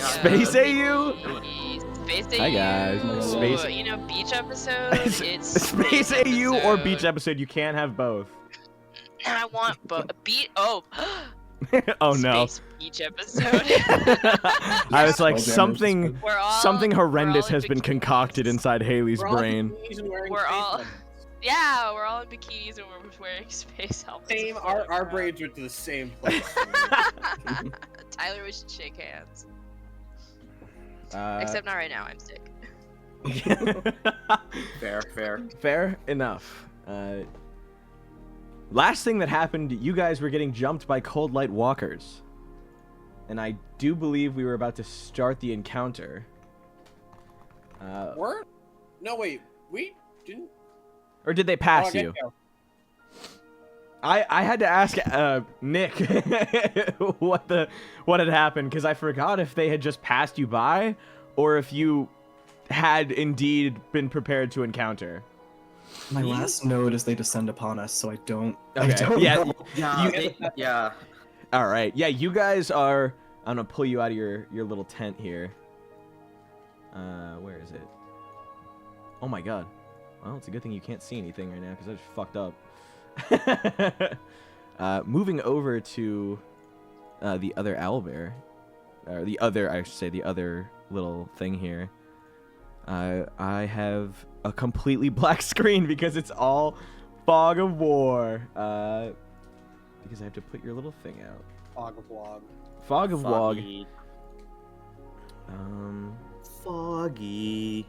Space AU? Space AU. Hi guys. Space. You know, beach episode. It's Space AU or beach episode. You can't have both. I want both. Oh. Oh no. Space beach episode. I was like, something horrendous has been concocted inside Haley's brain. We're all. Yeah, we're all in bikinis and we're wearing space helmets. Same. Our brains went to the same place. Tyler, we should shake hands. Except not right now. I'm sick. Fair enough. Last thing that happened, you guys were getting jumped by Coldlight walkers, and I do believe we were about to start the encounter. What? No, wait. We didn't. Or did they pass you? I had to ask Nick what had happened, because I forgot if they had just passed you by or if you had indeed been prepared to encounter. My last note is they descend upon us, so I don't. Okay. I don't know. Yeah. All right. Yeah, you guys are. I'm gonna pull you out of your little tent here. Where is it? Oh my God. Well, it's a good thing you can't see anything right now because I just fucked up. Moving over to the other owlbear, or the other little thing here. I have a completely black screen because it's all fog of war. Because I have to put your little thing out. Fog of Wog. Fog of Wog. Foggy.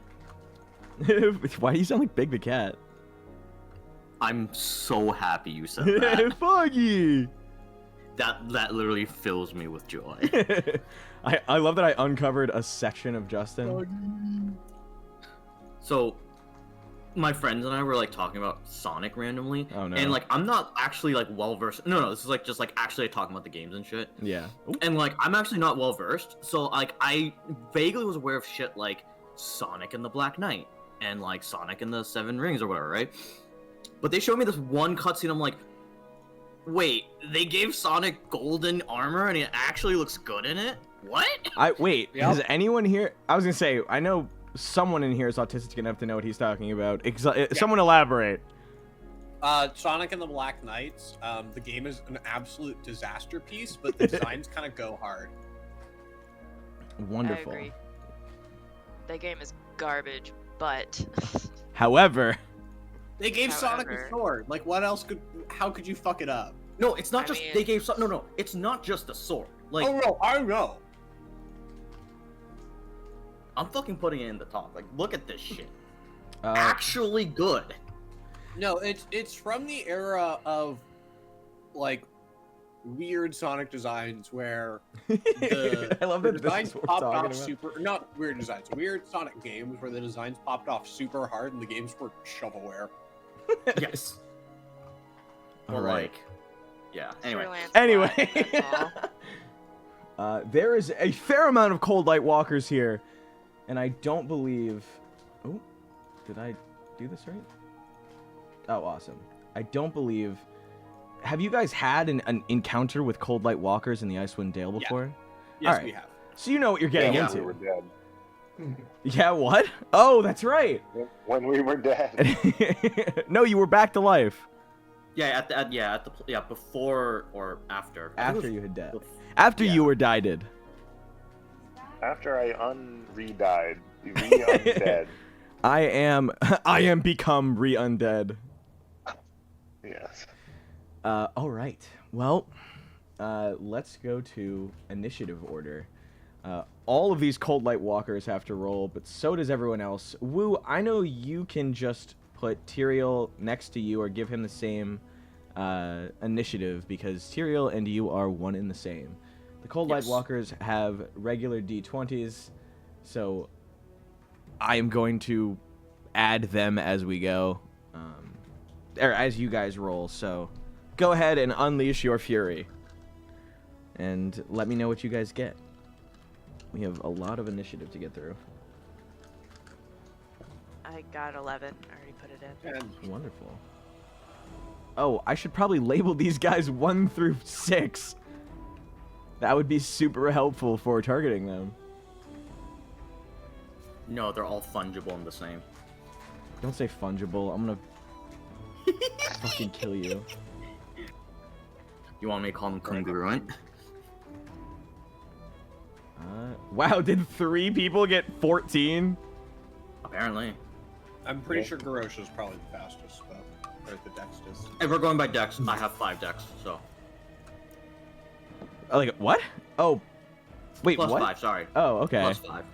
Why do you sound like Big the Cat? I'm so happy you said that. Foggy! That literally fills me with joy. I love that I uncovered a section of Justin. Foggy. So, my friends and I were like talking about Sonic randomly. Oh no. And like, I'm not actually like well versed. No, this is like just like actually talking about the games and shit. Yeah. Ooh. And like, I'm actually not well versed. So like, I vaguely was aware of shit like Sonic and the Black Knight and like Sonic and the Seven Rings or whatever, right? But they showed me this one cutscene. I'm like, wait, they gave Sonic golden armor and it actually looks good in it? What? Wait, Yep. Has anyone here... I was gonna say, I know someone in here is autistic enough to know what he's talking about. Someone elaborate. Sonic and the Black Knights. The game is an absolute disaster piece, but the designs kind of go hard. Wonderful. I agree. That game is garbage, but However... They gave Sonic a sword. Like, what else could? How could you fuck it up? No, it's not I just mean- they gave no. It's not just the sword. Like, Oh no, I know. I'm fucking putting it in the top. Like, look at this shit. Uh, Actually good. No, it's from the era of like weird Sonic designs where the, I love the that this designs is what we're popped talking off about. super. Not weird designs. Weird Sonic games where the designs popped off super hard and the games were shovelware. Yes. All Or right. like, yeah. Anyway. Sure, Lancelot, Anyway. that's all. There is a fair amount of Coldlight walkers here, and I don't believe... Oh, did I do this right? Oh, awesome. I don't believe... Have you guys had an encounter with Coldlight walkers in the Icewind Dale before? Yes, Alright. we have. So you know what you're getting Yeah, into. We were dead. Yeah, what? Oh, that's right. When we were dead. No, you were back to life. Yeah, before or after. I think After it you had died. was- After Yeah. you were died. After I re-died, re-undead. I am become re-undead. Yes. All right. Well, let's go to initiative order. All of these Coldlight walkers have to roll, but so does everyone else. Woo, I know you can just put Tyrael next to you or give him the same initiative because Tyrael and you are one in the same. The Coldlight Yes. walkers have regular D20s, so I am going to add them as we go, or as you guys roll. So go ahead and unleash your fury, and let me know what you guys get. We have a lot of initiative to get through. I got 11. I already put it in. And Wonderful. Oh, I should probably label these guys 1 through 6. That would be super helpful for targeting them. No, they're all fungible and the same. Don't say fungible. I'm gonna fucking kill you. You want me to call them congruent? Wow, did 3 people get 14? Apparently. I'm pretty sure Garrosh is probably the fastest, but or the dextest. If we're going by dex, I have 5 dex, so. Like, what? Oh. Wait, Plus what? 5, sorry. Oh, okay. Plus 5.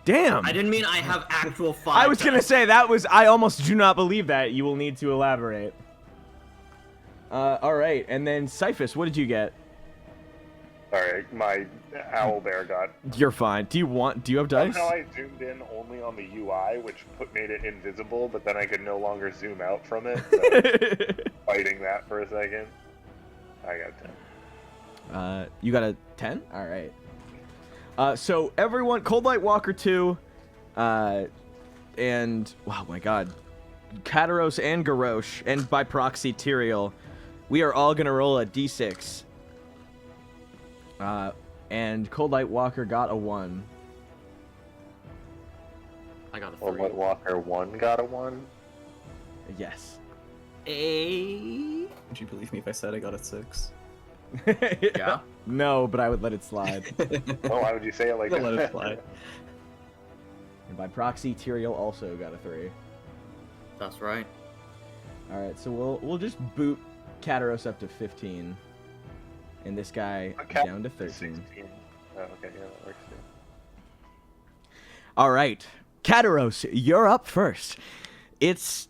Damn! I didn't mean I have actual 5. I was gonna dex. say, that was... I almost do not believe that. You will need to elaborate. Alright, and then Cyphus, what did you get? Sorry, my owl bear got. You're fine. Do you have dice? Somehow I zoomed in only on the UI, which made it invisible, but then I could no longer zoom out from it. So fighting that for a second. I got 10. You got a 10? Alright. So everyone, Coldlight Walker 2, and, wow, my god, Kataros and Garrosh, and by proxy Tyrael, we are all gonna roll a d6. And Coldlight Walker got a 1. I got a 3. Coldlight Walker 1 got a 1. Yes. A. Would you believe me if I said I got a 6? Yeah. No, but I would let it slide. Oh, why would you say it like I'll that? let it fly. And by proxy, Tyrael also got a 3. That's right. Alright, so we'll just boot Kataros up to 15. And this guy Okay. down to 13. 16. Oh, okay, yeah, that works too. Alright, Kataros, you're up first. It's,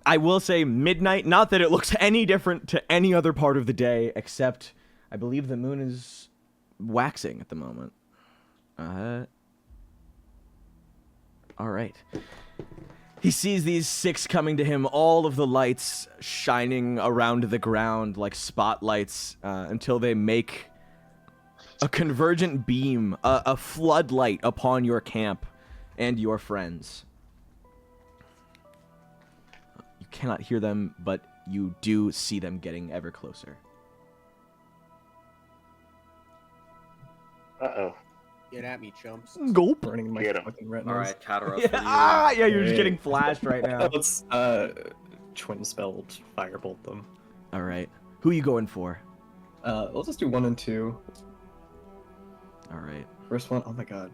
I will say, midnight. Not that it looks any different to any other part of the day, except I believe the moon is waxing at the moment. Alright. He sees these 6 coming to him, all of the lights shining around the ground like spotlights until they make a convergent beam, a floodlight upon your camp and your friends. You cannot hear them, but you do see them getting ever closer. Uh-oh. Get at me, chumps. Gulp. Burning my Get 'em. fucking retinas. Alright, Kataros. Yeah, yeah, you're just Hey. getting flashed right now. Let's twin spelled firebolt them. All right, who are you going for? Let's just do 1 and 2. All right. First one, oh my god.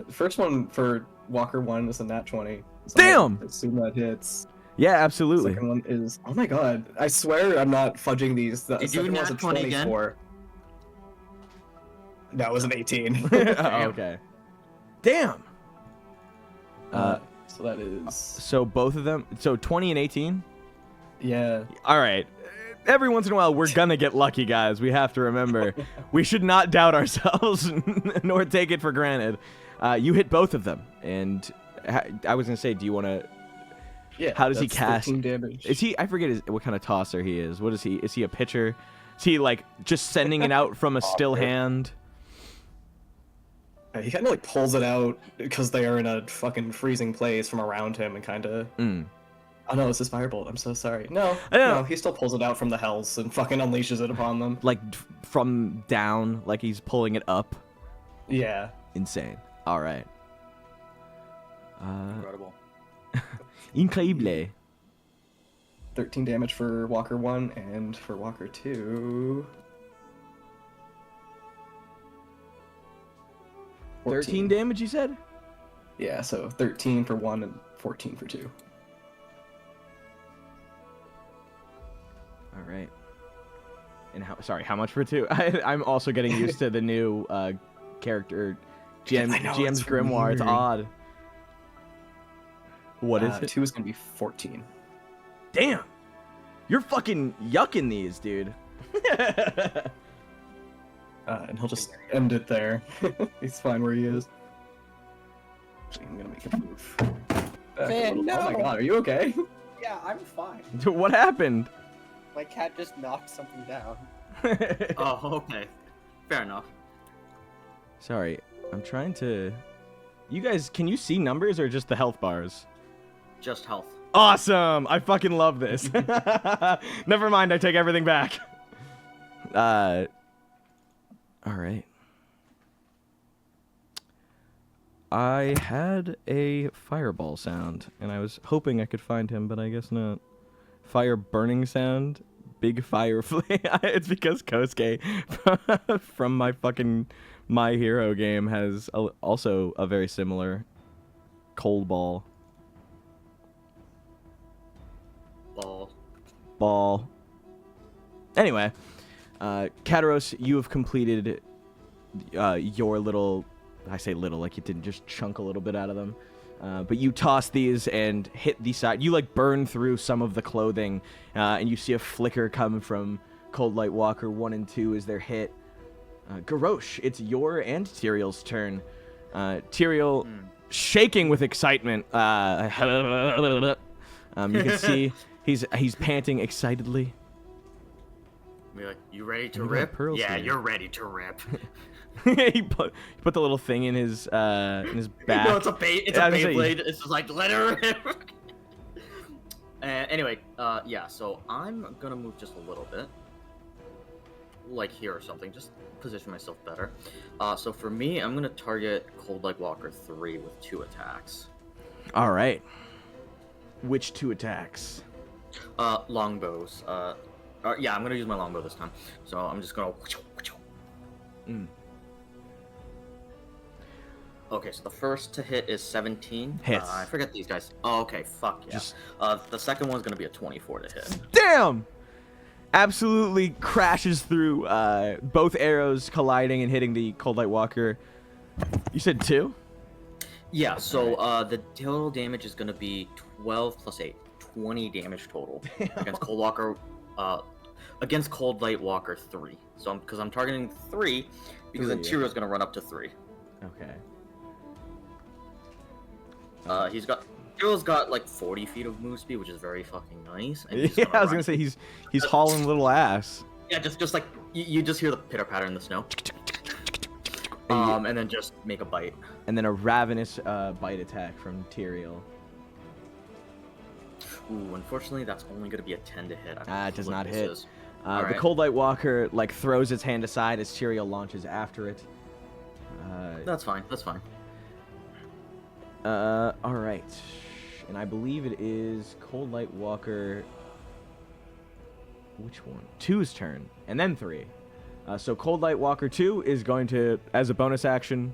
First one for Walker 1 is a nat 20. So Damn! I assume that hits. Yeah, absolutely. Second one is, oh my god. I swear I'm not fudging these. The Did you second one's a nat 20 again? 24. That was an 18. Oh, okay. Damn. So that is, So both of them. So 20 and 18. yeah. All right. Every once in a while, we're gonna get lucky, guys. We have to remember. We should not doubt ourselves, nor take it for granted. You hit both of them, and I was gonna say, do you want to? Yeah. How does he that's cast? 13 damage. Is he? I forget what kind of tosser he is. What is he? Is he a pitcher? Is he like just sending it out from a still hand? He kind of like pulls it out because they are in a fucking freezing place from around him and kind of. Mm. Oh no, it's his firebolt. I'm so sorry. No, I know. no, he still pulls it out from the hells and fucking unleashes it upon them. Like from down, like he's pulling it up. Yeah. Insane. All right. Incredible. Increíble. 13 damage for Walker 1 and for Walker 2. 13 damage, you said? Yeah, so 13 for 1 and 14 for 2. All right. And how much for 2? I'm also getting used to the new character I know, GM's it's Grimoire. It's weird. odd. What is it? 2 is going to be 14. Damn. You're fucking yucking these, dude. And he'll just end it there. He's fine where he is. Actually, I'm going to make a move. Man, Oh my no. god, are you okay? Yeah, I'm fine. What happened? My cat just knocked something down. Oh, okay. Fair enough. Sorry, I'm trying to You guys, can you see numbers or just the health bars? Just health. Awesome! I fucking love this. Never mind, I take everything back. All right. I had a fireball sound, and I was hoping I could find him, but I guess not. Fire burning sound, big fire flame. It's because Kosuke from my fucking My Hero game has also a very similar cold ball. Ball. Anyway, Kataros, you have completed your little... I say little, like you didn't just chunk a little bit out of them. But you toss these and hit the side. You, like, burn through some of the clothing, and you see a flicker come from Coldlight Walker 1 and 2 as they're hit. Garrosh, it's your and Tyrael's turn. Tyrael, shaking with excitement. You can see he's panting excitedly. Be like, you ready to rip? Yeah, you're ready to rip. he put the little thing in his back. No, it's a Beyblade. It's just like, let her rip. Anyway, yeah, so I'm gonna move just a little bit. Like here or something, just position myself better. So for me, I'm gonna target Coldlight Walker 3 with 2 attacks. All right. Which 2 attacks? Longbows. Yeah, I'm gonna use my longbow this time. So I'm just gonna... Okay, so the first to hit is 17. Hits. I forget these guys. Oh, okay, fuck yeah. The second one's gonna be a 24 to hit. Damn! Absolutely crashes through, both arrows colliding and hitting the Coldlight Walker. You said 2? Yeah, so the total damage is gonna be 12 plus 8. 20 damage total against Coldlight Walker 3. So because I'm targeting 3, because then Tyrael's gonna run up to 3. Okay. Tyrael's got like 40 feet of move speed, which is very fucking nice. And Yeah, I was gonna say he's hauling little ass. Yeah, just like you just hear the pitter patter in the snow. And then just make a bite. And then a ravenous bite attack from Tyrael. Ooh, unfortunately, that's only going to be a 10 to hit. It does not hit. The Alright. Coldlight Walker like throws its hand aside as Tyrael launches after it. That's fine. That's fine. All right, and I believe it is Coldlight Walker. Which one? 2's turn, and then 3. So Coldlight Walker 2 is going to, as a bonus action,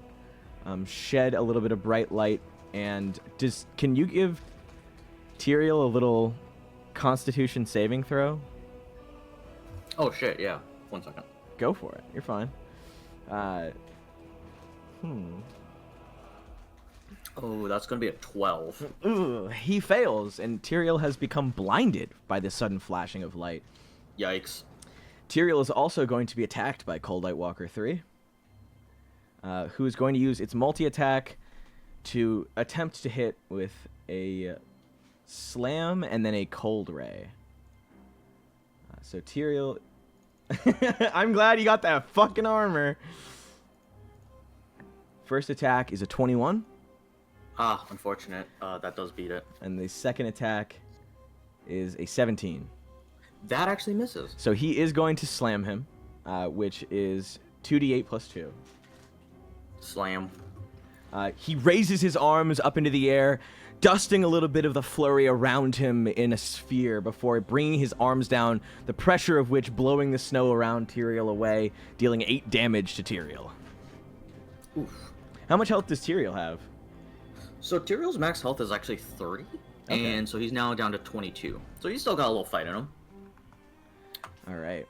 shed a little bit of bright light. And can you give Tyrael a little Constitution saving throw? Oh shit! Yeah. 1 second. Go for it. You're fine. Oh, that's gonna be a 12. Ooh, he fails, and Tyrael has become blinded by this sudden flashing of light. Yikes. Tyrael is also going to be attacked by Coldlight Walker 3, who is going to use its multi-attack to attempt to hit with a slam and then a cold ray. So Tyrael... I'm glad you got that fucking armor. First attack is a 21. Ah, unfortunate. That does beat it. And the second attack is a 17. That actually misses. So he is going to slam him, which is 2d8 plus 2. Slam. He raises his arms up into the air, dusting a little bit of the flurry around him in a sphere before bringing his arms down, the pressure of which blowing the snow around Tyrael away, dealing 8 damage to Tyrael. Oof. How much health does Tyrael have? So Tyrael's max health is actually 30, Okay. and so he's now down to 22. So he's still got a little fight in him. All right.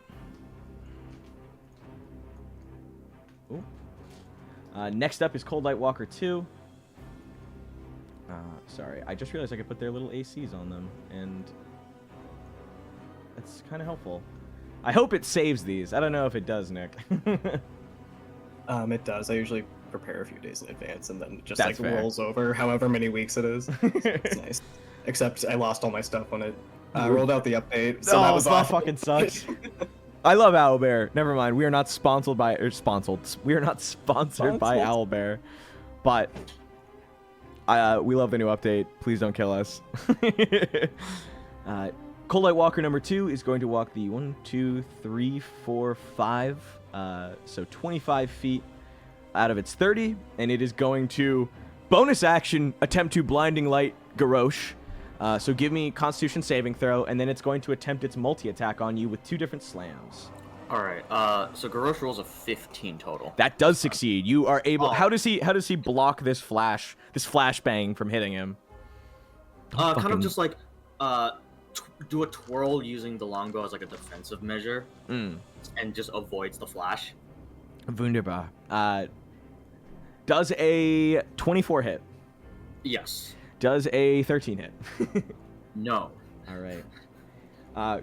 Ooh. Next up is Coldlight Walker 2. Sorry, I just realized I could put their little ACs on them, and that's kind of helpful. I hope it saves these. I don't know if it does, Nick. It does. I usually prepare a few days in advance, and then it just That's like fair. rolls over however many weeks it is. It's nice. Except I lost all my stuff when it rolled out the update. So that was that awful. fucking sucks. I love Owlbear. Never mind. We are not sponsored by We are not sponsored by Owlbear, but We love the new update. Please don't kill us. Coldlight Walker number 2 is going to walk the 1, 2, 3, 4, 5, so 25 feet out of its 30, and it is going to bonus action attempt to blinding light Garrosh. So give me Constitution saving throw, and then it's going to attempt its multi-attack on you with 2 different slams. All right. So Garrosh rolls a 15 total. That does succeed. You are able. Oh. How does he block this flashbang from hitting him? Kind of Fucking- just like do a twirl using the longbow as like a defensive measure, and just avoids the flash. Wunderbar. Does a 24 hit? Yes. Does a 13 hit? No. All right.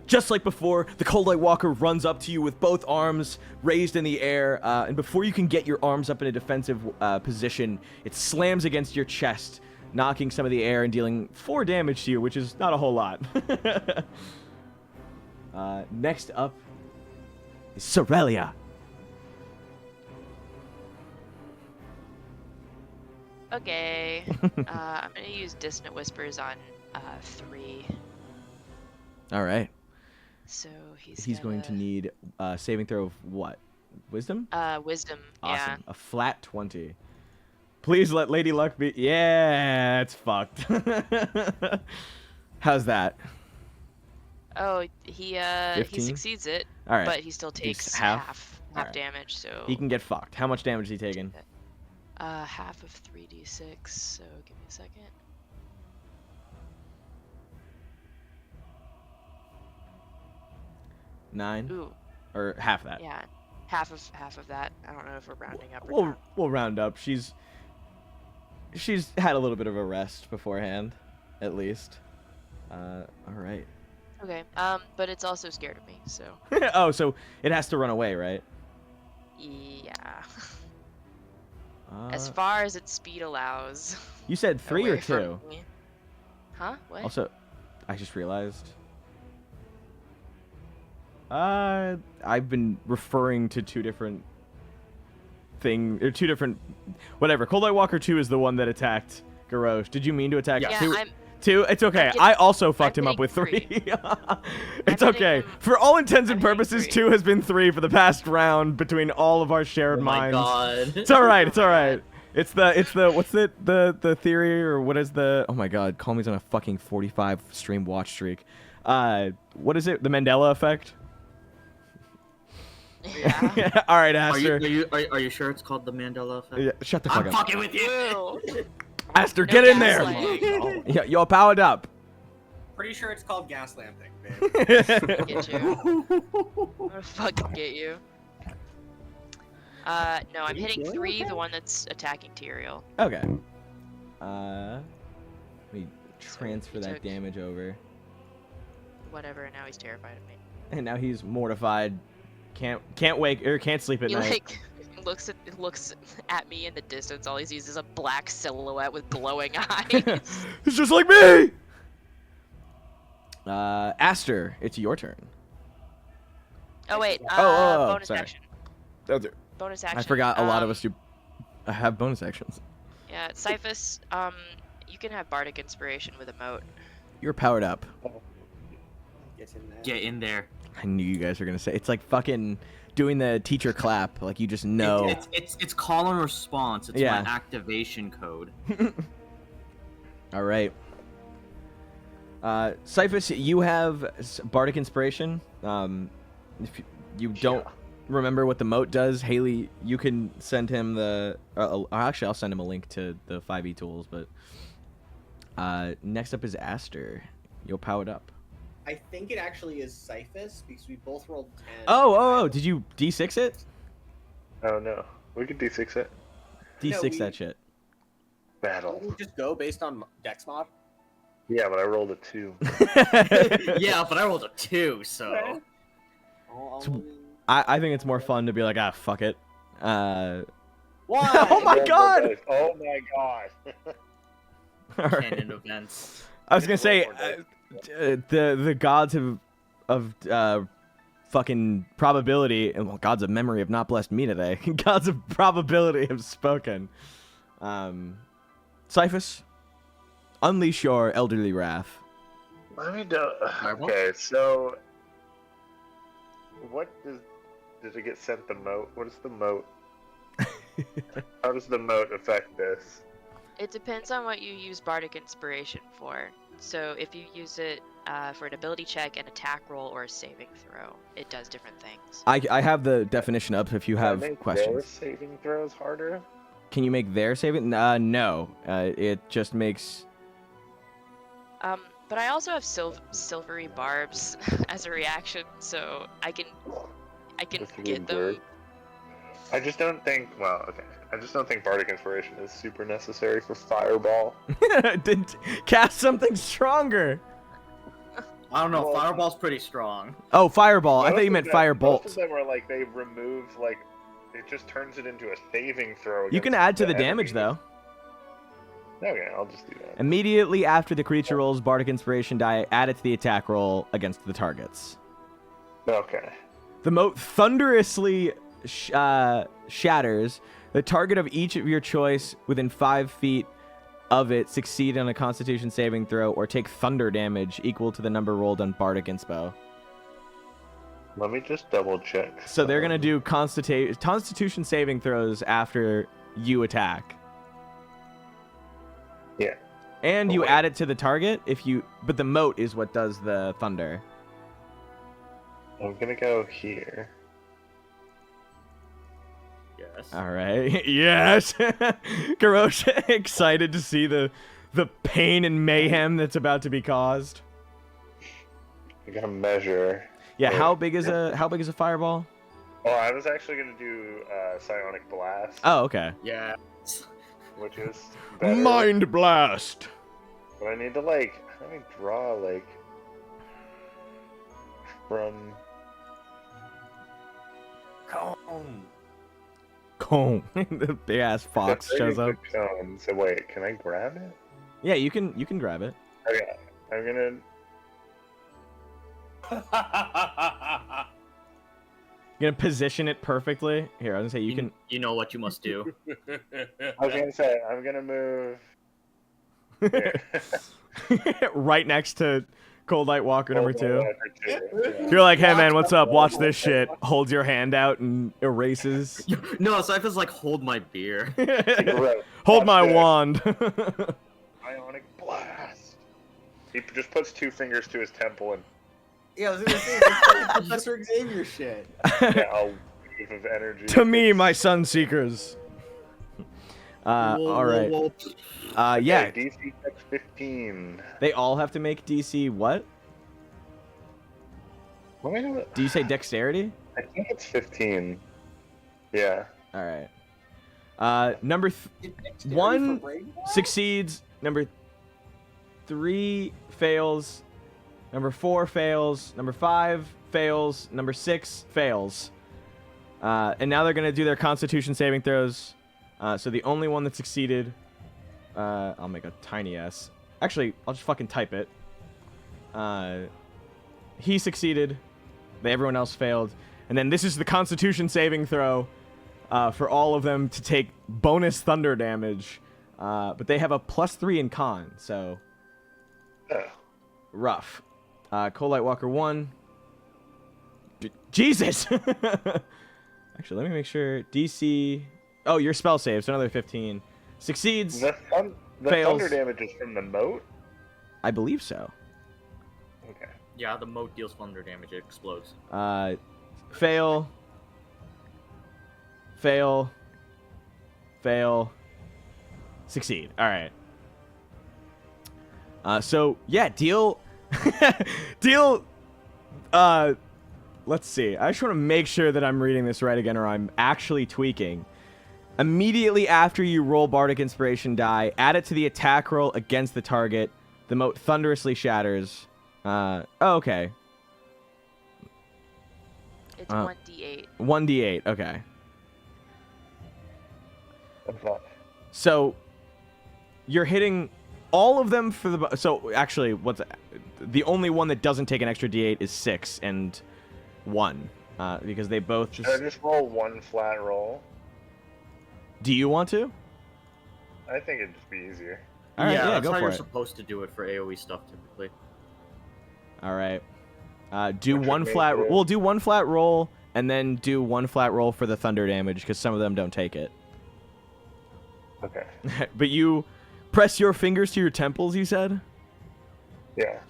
Just like before, the Coldlight Walker runs up to you with both arms raised in the air, and before you can get your arms up in a defensive position, it slams against your chest, knocking some of the air and dealing 4 damage to you, which is not a whole lot. Next up is Cerelia. Okay. I'm gonna use Dissonant Whispers on 3. All right. So He's going to need saving throw of what? Wisdom? Wisdom. Awesome. A flat 20. Please let Lady Luck be. Yeah, it's fucked. How's that? Yeah. Oh, he 15? succeeds it, All right. but he still takes half? half Alright. damage. So He can get fucked. How much damage is he taking? half of 3d6. So give me a second. Nine? Ooh, Or half that? yeah, half of that. I don't know if we're rounding up or not. We'll round up. She's had a little bit of a rest beforehand, at least. All right. Okay. But it's also scared of me. So Oh, so it has to run away, right? yeah. As far as its speed allows. You said 3 or away from 2? me. Huh? What? Also, I just realized. I've been referring to 2 different whatever. Coldlight Walker 2 is the one that attacked Garrosh. Did you mean to attack Yeah, 2? I'm 2? It's okay. hitting- I also fucked I'm him up with hitting 3. It's I'm okay. hitting- For all intents and I'm hitting purposes, 3. 2 has been 3 for the past round between all of our shared Oh my minds. god. It's all right. It's Oh all my right. It's the what's it the theory or what is the oh my god, call me's on a fucking 45 stream watch streak. What is it? The Mandela effect? Yeah. All right, Are Aster. you sure it's called the Mandela effect? Yeah, shut the fuck I'm up. fucking with you. Ew. Aster, No get in there. gaslighting. Yeah, you're powered up. Pretty sure it's called gas lamping, babe. Get you. I'm gonna fucking get you. No, I'm hitting 3, the one that's attacking Tyrael. Okay. Let me transfer he that took- damage over. Whatever, and now he's terrified of me. And now he's mortified. Can't wake or can't sleep at He night. like looks at me in the distance. All he sees is a black silhouette with glowing eyes. It's just like me. Aster, it's your turn. Oh wait, bonus sorry. action. Oh, there- Bonus action. I forgot a lot of us do have bonus actions. Yeah, Cyphus, you can have bardic inspiration with a moat. You're powered up. Get in there. Get in there. I knew you guys were gonna say it's like fucking doing the teacher clap. Like you just know. It's call and response. It's Yeah. my activation code. All right. Cyphus, you have bardic inspiration. If you don't remember what the moat does, Haley, you can send him the. Actually, I'll send him a link to the 5e tools. But next up is Aster. You're powered up. I think it actually is Cyphus because we both rolled 10. Oh! Did you d6 it? Oh no, we could D6 it. D6 that shit. Battle. Don't we just go based on Dex mod? Yeah, but I rolled a 2. Yeah, but I rolled a 2, so. Oh, I think it's more fun to be like, fuck it. Why? Oh my god! Oh my god! All right. Canon events. I was gonna say, Roll more dice. the gods of fucking probability, and well, gods of memory have not blessed me today. Gods of probability have spoken. Cyphus, unleash your elderly wrath. Let me do. Fireball? Okay, so what does it get sent the moat? What is the moat? How does the moat affect this? It depends on what you use Bardic Inspiration for. So if you use it for an ability check, an attack roll, or a saving throw, it does different things. I have the definition up if you Can I have make their questions. saving throws harder? Can you make their saving? No. It just makes. But I also have silvery barbs as a reaction, so I can This would get be them. weird. I just don't think. Well, okay. I just don't think Bardic Inspiration is super necessary for Fireball. Didn't cast something stronger. I don't know. Well- Fireball's pretty strong. Oh, fireball. I Most thought you of meant them- firebolt. Most of them are like they remove like it just turns it into a saving throw. You can against add to the damage enemies. though. Okay, I'll just do that. Immediately after the creature rolls Bardic Inspiration die, add it to the attack roll against the targets. Okay. The moat thunderously shatters. The target of each of your choice within 5 feet of it succeed on a Constitution saving throw or take thunder damage equal to the number rolled on Bardic Inspo. Let me just double check. So they're gonna do Constitution saving throws after you attack. Yeah. And Oh, you wait. add it to the target but the moat is what does the thunder. I'm gonna go here. Yes. All right. Yes. Garrosh excited to see the pain and mayhem that's about to be caused. I gotta measure. Yeah, Yeah. how big is a fireball? Oh, I was actually gonna do Psionic Blast, Oh, okay. Yeah. which is better. Mind blast. But I need to like, let me draw like from. Cone. The big ass fox That's shows up. the cone. So wait, can I grab it? Yeah, you can grab it. Okay, I'm gonna. You're gonna position it perfectly. Here, I was gonna say you can. You know what you must do. I was gonna say I'm gonna move. Here. right next to Coldlight Walker number 2. Yeah. You're like, hey man, what's up? Watch this shit. Holds your hand out and erases. No, Cyphus like hold my beer. Right. Hold my Watch this. wand. Ionic Blast. He just puts 2 fingers to his temple and Yeah, I was gonna say that's like Professor Xavier shit. yeah, a wave of energy. To me, my Sunseekers. All right. Yeah, Okay, DC Dex 15. they all have to make DC what? Let me know. Do you say dexterity? I think it's 15. Yeah. All right. Number one succeeds. Number 3 fails. Number 4 fails. Number 5 fails. Number 6 fails. And now they're gonna do their Constitution saving throws. So the only one that succeeded, I'll make a tiny s. Actually, I'll just fucking type it. He succeeded. Everyone else failed. And then this is the Constitution saving throw for all of them to take bonus thunder damage. But they have a +3 in con, so Oh. rough. Coldlight Walker 1. Jesus! Actually, let me make sure. DC. Oh, your spell save, so another 15. Succeeds. The Fails. thunder damage is from the moat? I believe so. Okay. Yeah, the moat deals thunder damage. It explodes. Fail. Fail. Fail. Succeed. All right. So yeah, deal. Deal. Let's see. I just want to make sure that I'm reading this right again, or I'm actually tweaking. Immediately after you roll Bardic Inspiration die, add it to the attack roll against the target. The moat thunderously shatters. Oh, okay. It's 1d8. 1d8. Okay. What's that? So you're hitting all of them for the. So actually, what's the only one that doesn't take an extra d8 is 6 and 1, because they both Should I just roll one flat roll? Do you want to? I think it'd just be easier. All right, yeah, that's go how for you're it. supposed to do it for AoE stuff typically. All right. Do Which one would make flat. it- We'll do one flat roll, and then do one flat roll for the thunder damage because some of them don't take it. Okay. But you press your fingers to your temples. You said. Yeah.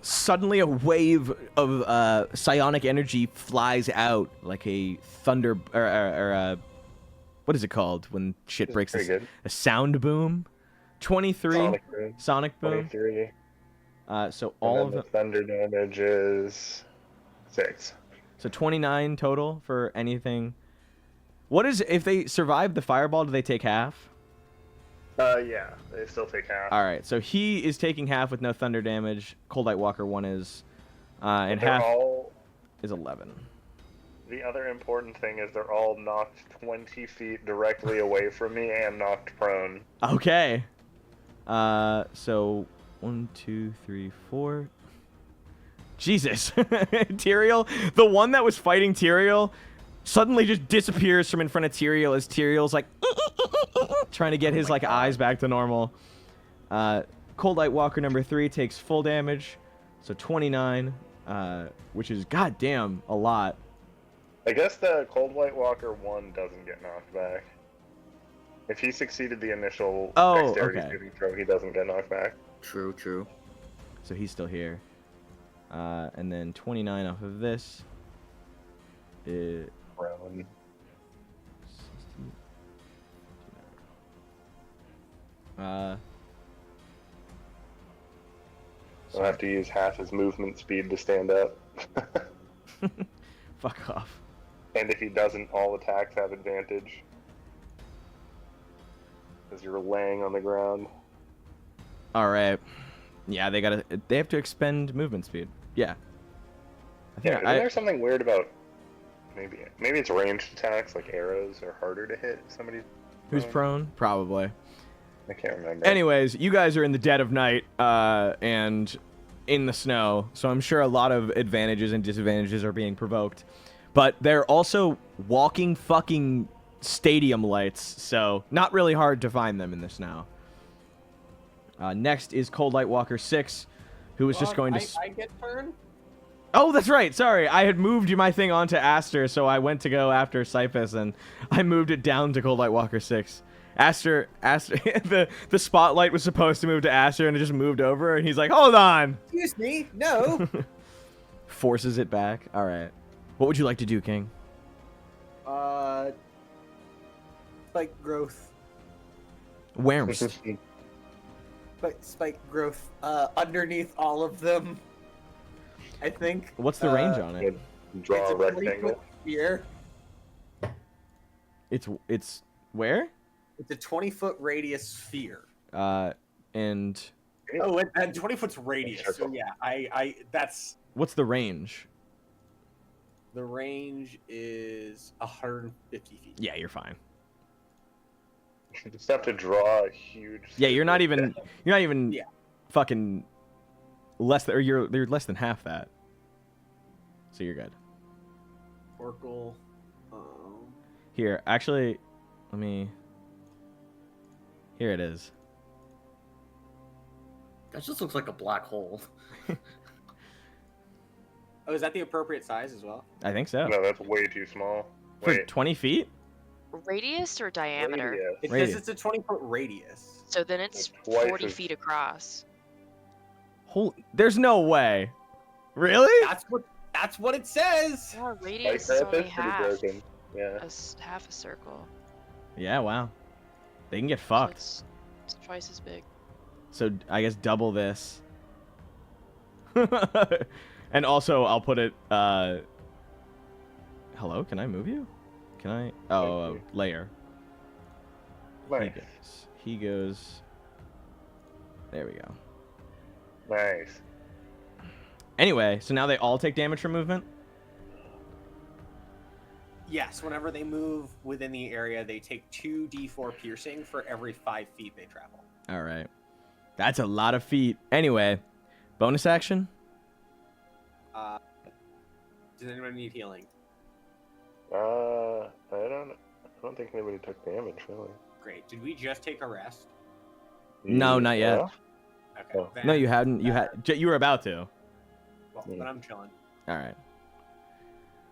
Suddenly, a wave of psionic energy flies out like a thunder or what is it called when shit This is breaks? pretty good. A sound boom. 23 sonic boom. 23. So And all then of the them. thunder damage is 6. So 29 total for anything. What is if they survive the fireball? Do they take half? Yeah, they still take half. All right. So he is taking half with no thunder damage. Coldlight Walker 1 is, and They're half all, is 11. the other important thing is they're all knocked 20 feet directly away from me and knocked prone. Okay. So 1, 2, 3, 4. Jesus. Tyrael, the one that was fighting Tyrael, suddenly just disappears from in front of Tyrael as Tyrael's like trying to get his like eyes back to normal. Coldlight Walker number 3 takes full damage, so 29, which is goddamn a lot. I guess the Coldlight Walker 1 doesn't get knocked back. If he succeeded the initial dexterity okay. saving throw, he doesn't get knocked back. True, true. So he's still here. And then 29 off of this. Prone. I'll have to use half his movement speed to stand up. Fuck off. And if he doesn't, all attacks have advantage. Because you're laying on the ground. All right. Yeah, they have to expend movement speed. Yeah. I think Yeah, isn't there something weird about maybe it's ranged attacks like arrows are harder to hit if somebody's who's prone? Probably. I can't remember. Anyways, you guys are in the dead of night and in the snow, so I'm sure a lot of advantages and disadvantages are being provoked. But they're also walking fucking stadium lights, so not really hard to find them in the snow. Next is Coldlight Walker 6, who was just going to... I get turn? Oh, that's right. Sorry. I had moved my thing onto Aster, so I went to go after Cyphus, and I moved it down to Coldlight Walker 6. Aster, the spotlight was supposed to move to Aster, and it just moved over, and he's like, hold on! Excuse me, no. Forces it back. All right. What would you like to do, King? Spike growth. Where? Spike growth. Underneath all of them. I think. What's the range on it? Draw It's a a rectangle. 20-foot sphere. It's where? It's a 20-foot radius sphere. And Oh, and 20 foot's radius. So yeah, I that's what's the range? the range is 150 feet. Yeah, you're fine. You just have to draw a huge. Yeah, you're not circle. even Yeah. fucking less than, or you're less than half that. So you're good. Oracle. Here, actually, let me. Here it is. That just looks like a black hole. Oh, is that the appropriate size as well? I think so. No, that's way too small. For Wait. 20 feet? Radius or diameter? Radius. It Radius. says it's a 20-foot radius. So then it's It's twice 40 as- feet across. There's no way. Really? That's what it says. Yeah, Like, radius is that's only pretty half. broken. Yeah. Half a circle. Yeah, wow. They can get So fucked. it's twice as big. So I guess double this. And also, I'll put it. Hello, can I move you? Can I? Oh, layer. Nice. He goes. There we go. Nice. Anyway, so now they all take damage from movement. Yes, whenever they move within the area, they take 2d4 piercing for every 5 feet they travel. All right. That's a lot of feet. Anyway, bonus action. Does anyone need healing? I don't think anybody took damage really. Great. Did we just take a rest? No, not yet. Okay. Oh. No, you hadn't. You were about to. Well, then I'm chilling. All right.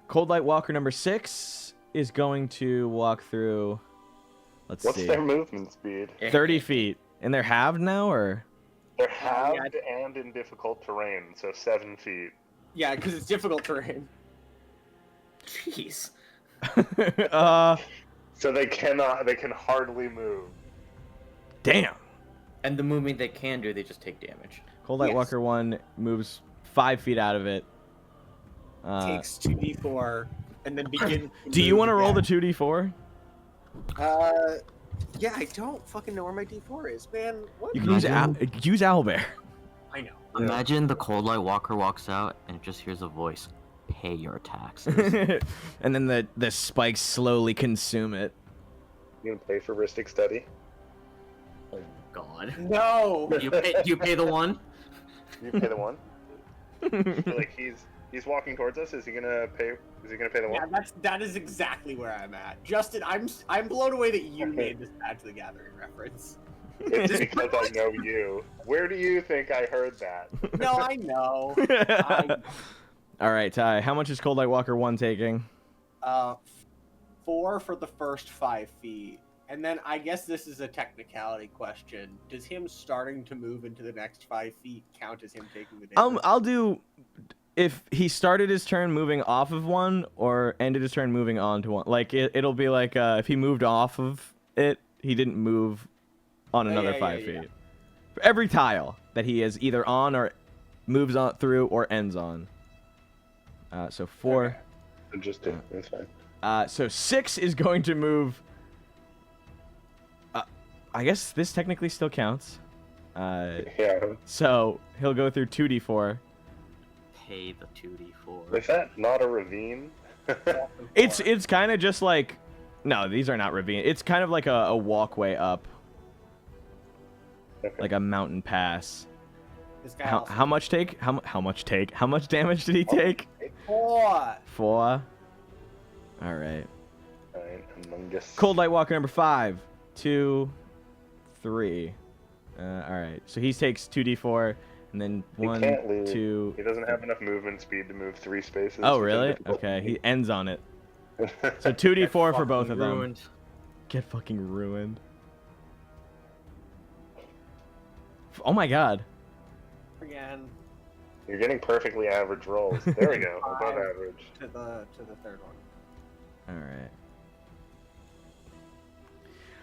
Coldlight Walker number 6 is going to walk through. Let's What's see. their movement speed? 30 feet, and they're halved now, or? They're halved and in difficult terrain, so 7 feet. Yeah, because it's difficult terrain. Jeez. So they can hardly move. Damn. And the movement they can do, they just take damage. Coldlight Yes. Walker 1 moves 5 feet out of it. Takes 2d4 and then begins. Do you want to roll the 2d4? Yeah, I don't fucking know where my d4 is, man. What? You can use Owlbear. I know. Imagine the Coldlight Walker walks out and just hears a voice. Pay your taxes. And then the spikes slowly consume it. You gonna play for Ristic Study? Oh God. No. Do you pay the one? You pay the one? Like he's walking towards us. Is he gonna pay? Is he gonna pay the Yeah, one? that is exactly where I'm at. Justin, I'm blown away that you made this Magic the Gathering reference. It's because I know you. Where do you think I heard that? No, I know. All right, Ty. How much is Coldlight Walker 1 taking? 4 for the first 5 feet. And then I guess this is a technicality question. Does him starting to move into the next 5 feet count as him taking the damage? I'll do if he started his turn moving off of 1 or ended his turn moving on to 1. Like it'll be like if he moved off of it, he didn't move on another 5 feet. For every tile that he is either on or moves on through or ends on. So 4. Okay. Just do. That's fine. So 6 is going to move. I guess this technically still counts. Yeah. So he'll go through 2d4. Pay the 2d4. Is that not a ravine? It's kind of just like, no, these are not ravine. It's kind of like a walkway up, Okay. like a mountain pass. This guy How much take? How much damage did he take? 4. 4. All right. Alright, Humongous. Coldlight Walker number 5, 2, 3. All right. So he takes 2d4, and then He 1, can't lose. 2. He doesn't have enough movement speed to move 3 spaces. Oh, which is really? difficult. Okay. He ends on it. So 2d4 for both of them. Ruined. Get fucking ruined. Oh my god. Again You're getting perfectly average rolls. There we go. Above 5. average. to the third one. Alright.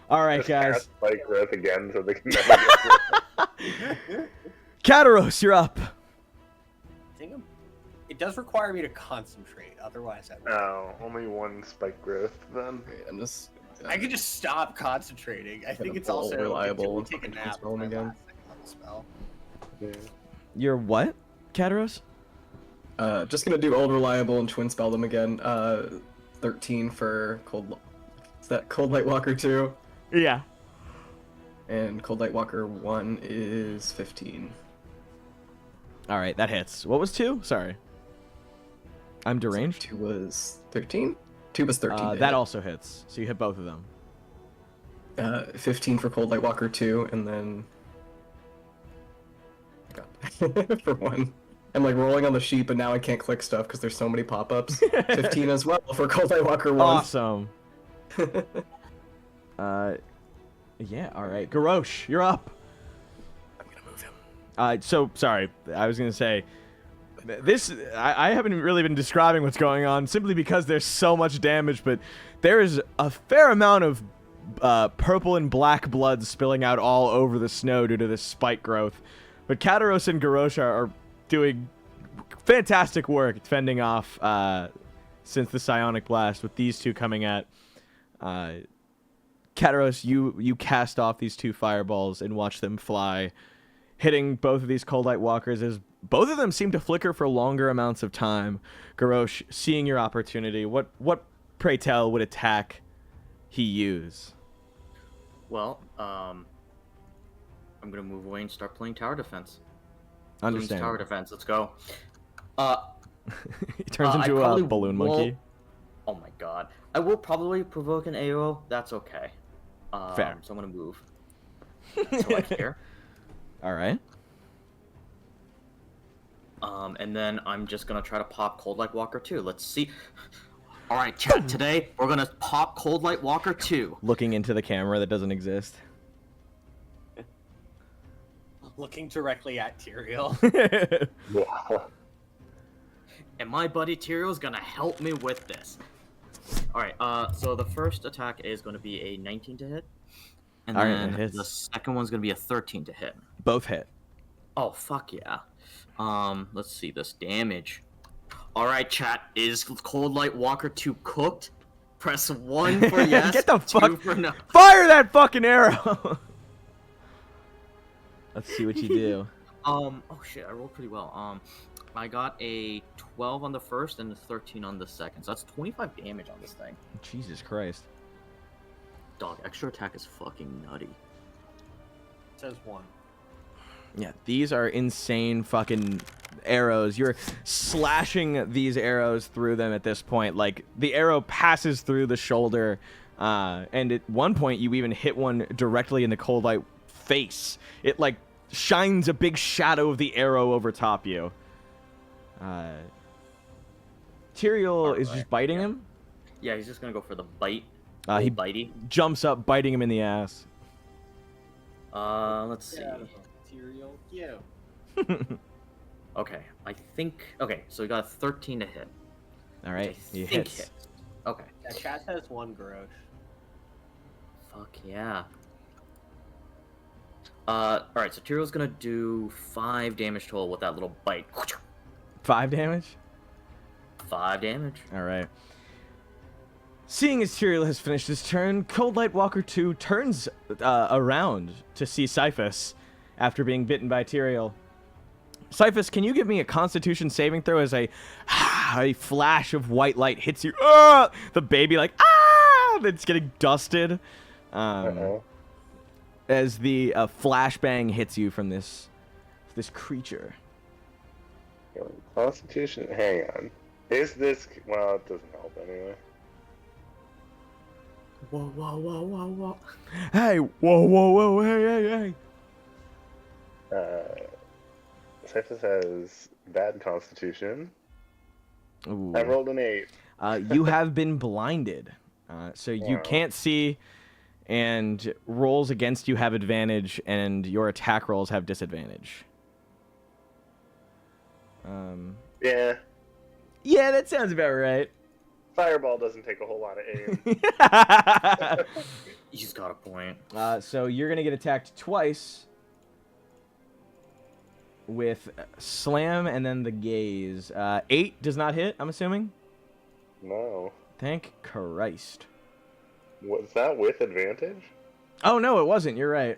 Alright, Just guys. cast Spike Growth again so they can never get Kataros, you're up. Damn. It does require me to concentrate, otherwise I would. Oh, only 1 Spike Growth then. Okay, I'm just. I could just stop concentrating. I think Gonna it's pull also reliable Take a and nap. spell him my again. last second level spell. Yeah. You're what, Kataros? Just gonna do old reliable and twin spell them again. 13 for Is that Coldlight Walker 2? Yeah. And Coldlight Walker 1 is 15. Alright, that hits. What was 2? Sorry. I'm deranged? 2 was 13? 2 was 13. to That hit. also hits. So you hit both of them. 15 for Coldlight Walker 2, and then. God. For 1. I'm like rolling on the sheet, but now I can't click stuff because there's so many pop-ups. 15 as well for Coldlight Walker 1. Awesome. Yeah, alright. Garrosh, you're up. I'm gonna move him. So, sorry. I was going to say, I haven't really been describing what's going on simply because there's so much damage, but there is a fair amount of purple and black blood spilling out all over the snow due to this spike growth. But Kataros and Garrosh are doing fantastic work fending off since the psionic blast with these two coming at Kataros. You cast off these 2 fireballs and watch them fly, hitting both of these Coldlight Walkers as both of them seem to flicker for longer amounts of time. Garrosh, seeing your opportunity, what pray tell would attack he use? Well, I'm gonna move away and start playing tower defense. Understand. Tower defense. Let's go. He turns I into a probably balloon won't- monkey. Oh my god. I will probably provoke an AO. That's okay. Fair. So I'm gonna move. So like here. All right. And then I'm just gonna try to pop Coldlight Walker 2. Let's see. All right, chat. Today we're gonna pop Coldlight Walker 2. Looking into the camera that doesn't exist. Looking directly at Tyrael. Yeah. And my buddy Tyrion's gonna help me with this. Alright, so the first attack is gonna be a 19 to hit. And All right, then that hits. the second one's gonna be a 13 to hit. Both hit. Oh, fuck yeah. Let's see this damage. Alright, chat, is Coldlight Walker 2 cooked? Press 1 for yes, Get the 2 fuck- for no. Fire that fucking arrow! Let's see what you do. Oh shit, I rolled pretty well. I got a 12 on the first and a 13 on the second. So that's 25 damage on this thing. Jesus Christ. Dog, extra attack is fucking nutty. It says 1. Yeah, these are insane fucking arrows. You're slashing these arrows through them at this point. Like, the arrow passes through the shoulder, and at one point you even hit one directly in the Coldlight face. It, like, shines a big shadow of the arrow over top you. Tyrael is just biting him. Yeah, he's just gonna go for the bite. He bitey. jumps up, biting him in the ass. Let's see. Tyrael, you. Okay, I think. Okay, so we got a 13 to hit. All right, I he think hits. hits. Okay. Yeah, chat says 1, Garrosh. Fuck yeah. Alright, so Tyrael's gonna do 5 damage total with that little bite. 5 damage? 5 damage. All right. Seeing as Tyrael has finished his turn, Coldlight Walker 2 turns around to see Cyphus after being bitten by Tyrael. Cyphus, can you give me a Constitution saving throw as a flash of white light hits you? The baby, like, that's getting dusted. As the flashbang hits you from this creature. Constitution. Hang on. Is this? Well, it doesn't help anyway. Whoa, whoa, whoa, whoa, whoa. Hey, whoa, hey. Cyphus has bad Constitution. Ooh. I rolled an 8. You have been blinded, so you can't see, and rolls against you have advantage, and your attack rolls have disadvantage. Yeah. Yeah, that sounds about right. Fireball doesn't take a whole lot of aim. He's got a point. So you're gonna get attacked twice with slam and then the gaze. 8 does not hit, I'm assuming. No. Thank Christ. Was that with advantage? Oh no, it wasn't. You're right.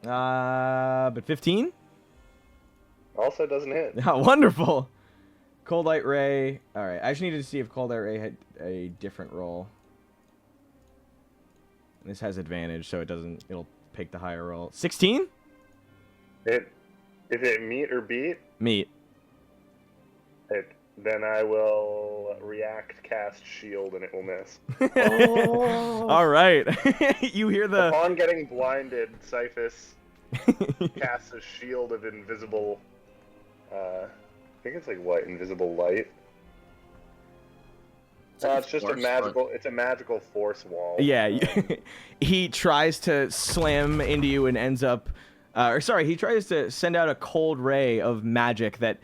But 15? Also doesn't hit. Oh, wonderful. Coldlight Ray. All right, I just needed to see if Coldlight Ray had a different roll. This has advantage, so it'll pick the higher roll. 16? Is it meet or beat? Meet. Then I will react, cast shield, and it will miss. All right. You hear the... Upon getting blinded, Cyphus casts a shield of invisible... I think it's like what? Invisible light? It's just a magical... It's a magical force wall. Yeah. He tries to slam into you and ends up... he tries to send out a cold ray of magic that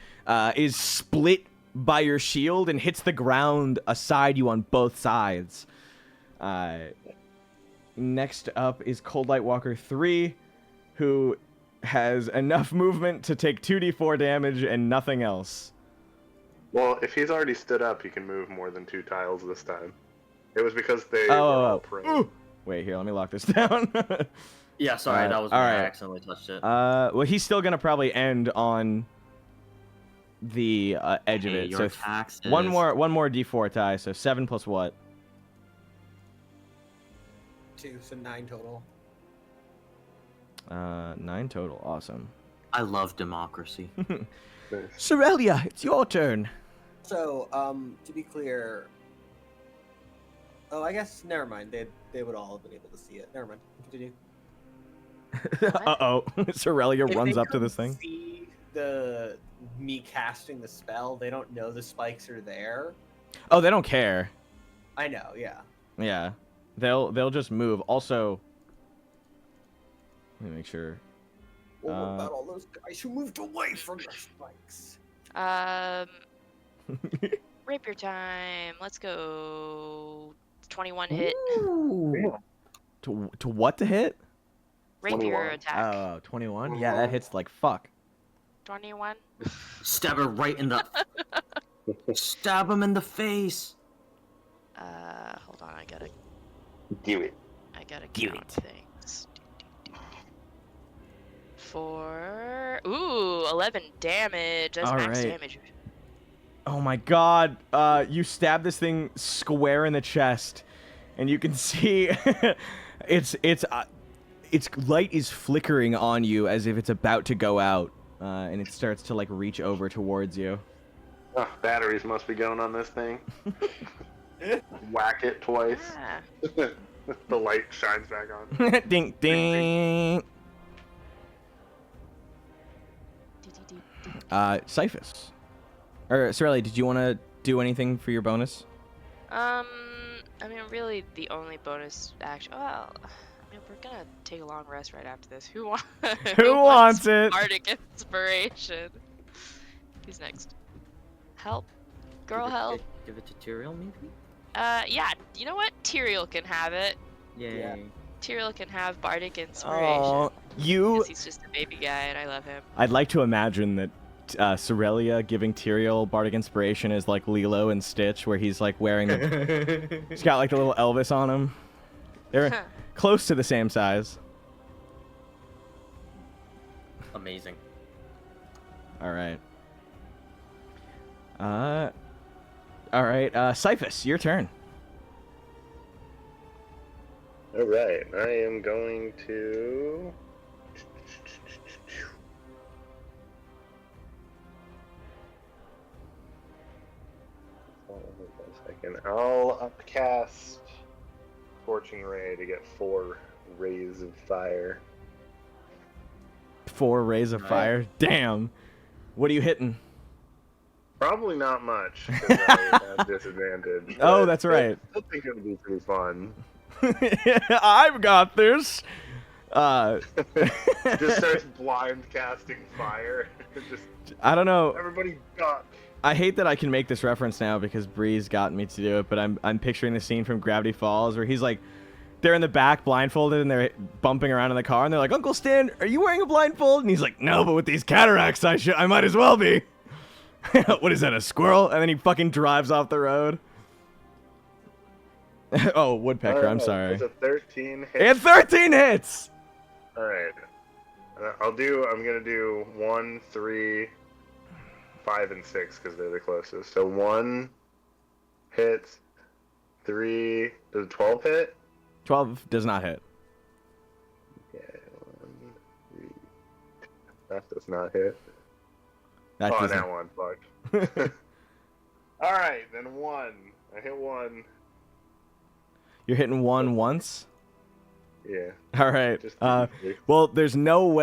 is split by your shield and hits the ground aside you on both sides. Next up is Coldlight Walker 3, who has enough movement to take 2d4 damage and nothing else. Well, if he's already stood up, he can move more than 2 tiles this time. It was because they were all prone. Ooh. Wait, here, let me lock this down. Yeah, sorry, that was when I accidentally touched it. Well, he's still gonna probably end on the edge of it. So one more d4 tie. So 7 plus what? 2, so 9 total. 9 total. Awesome. I love democracy. Cerelia, it's your turn. So, to be clear... Oh, I guess, never mind. They would all have been able to see it. Never mind. Continue. Uh-oh. Cerelia If runs they up to this couldn't thing. See me casting the spell, they don't know the spikes are there. Oh, they don't care. I know, yeah. Yeah. They'll just move. Also, let me make sure. What about all those guys who moved away from the spikes? Rapier time. Let's go. 21 hit. Ooh. To what to hit? Rapier 21. attack. Oh, 21? Yeah, that hits like fuck. 21. Stab her right in the. Stab him in the face. Hold on. I gotta Do it. count things. Ooh, 11 damage. That's All max right. damage. Oh my god. You stab this thing square in the chest, and you can see its light is flickering on you as if it's about to go out, and it starts to like reach over towards you. Oh, batteries must be going on this thing. Whack it twice. Ah. The light shines back on. Ding ding. Cyphus. Or Cerelia, did you want to do anything for your bonus? I mean, really, the only bonus action. Well, I mean, we're gonna take a long rest right after this. Who wants? Who wants it? Bardic inspiration. Who's next? Help, girl, help. Give it to Tyrael, maybe? Yeah. You know what? Tyrael can have it. Yay. Yeah. Tyrael can have Bardic inspiration. Oh, you. 'Cause he's just a baby guy, and I love him. I'd like to imagine that Cerelia giving Tyrael Bardic Inspiration is like Lilo and Stitch, where he's like wearing the... he's got like the little Elvis on him. They're close to the same size. Amazing. All right. All right. Cyphus, your turn. All right, I am going to. Hold on a second. I'll upcast Scorching Ray to get 4 rays of fire. 4 rays of fire. Damn. What are you hitting? Probably not much, 'cause I have disadvantage. Oh, but that's right. I still think it'll be pretty fun. I've got this. Just starts blind casting fire. Just I don't know. everybody duck. I hate that I can make this reference now because Bree's got me to do it, but I'm picturing the scene from Gravity Falls where he's like, they're in the back blindfolded and they're bumping around in the car and they're like, Uncle Stan, are you wearing a blindfold? And he's like, no, but with these cataracts, I might as well be. What is that, a squirrel? And then he fucking drives off the road. Oh, woodpecker, I'm sorry. It's a 13 hit. And 13 hits! Alright. I'm gonna do 1, 3, 5, and 6 because they're the closest. So 1 hits, 3, does 12 hit? 12 does not hit. Yeah, 1, 3. That does not hit. That Oh, doesn't- that one, fuck. Alright, then 1. I hit 1. You're hitting 1 once? Yeah. All right. Just Well, there's no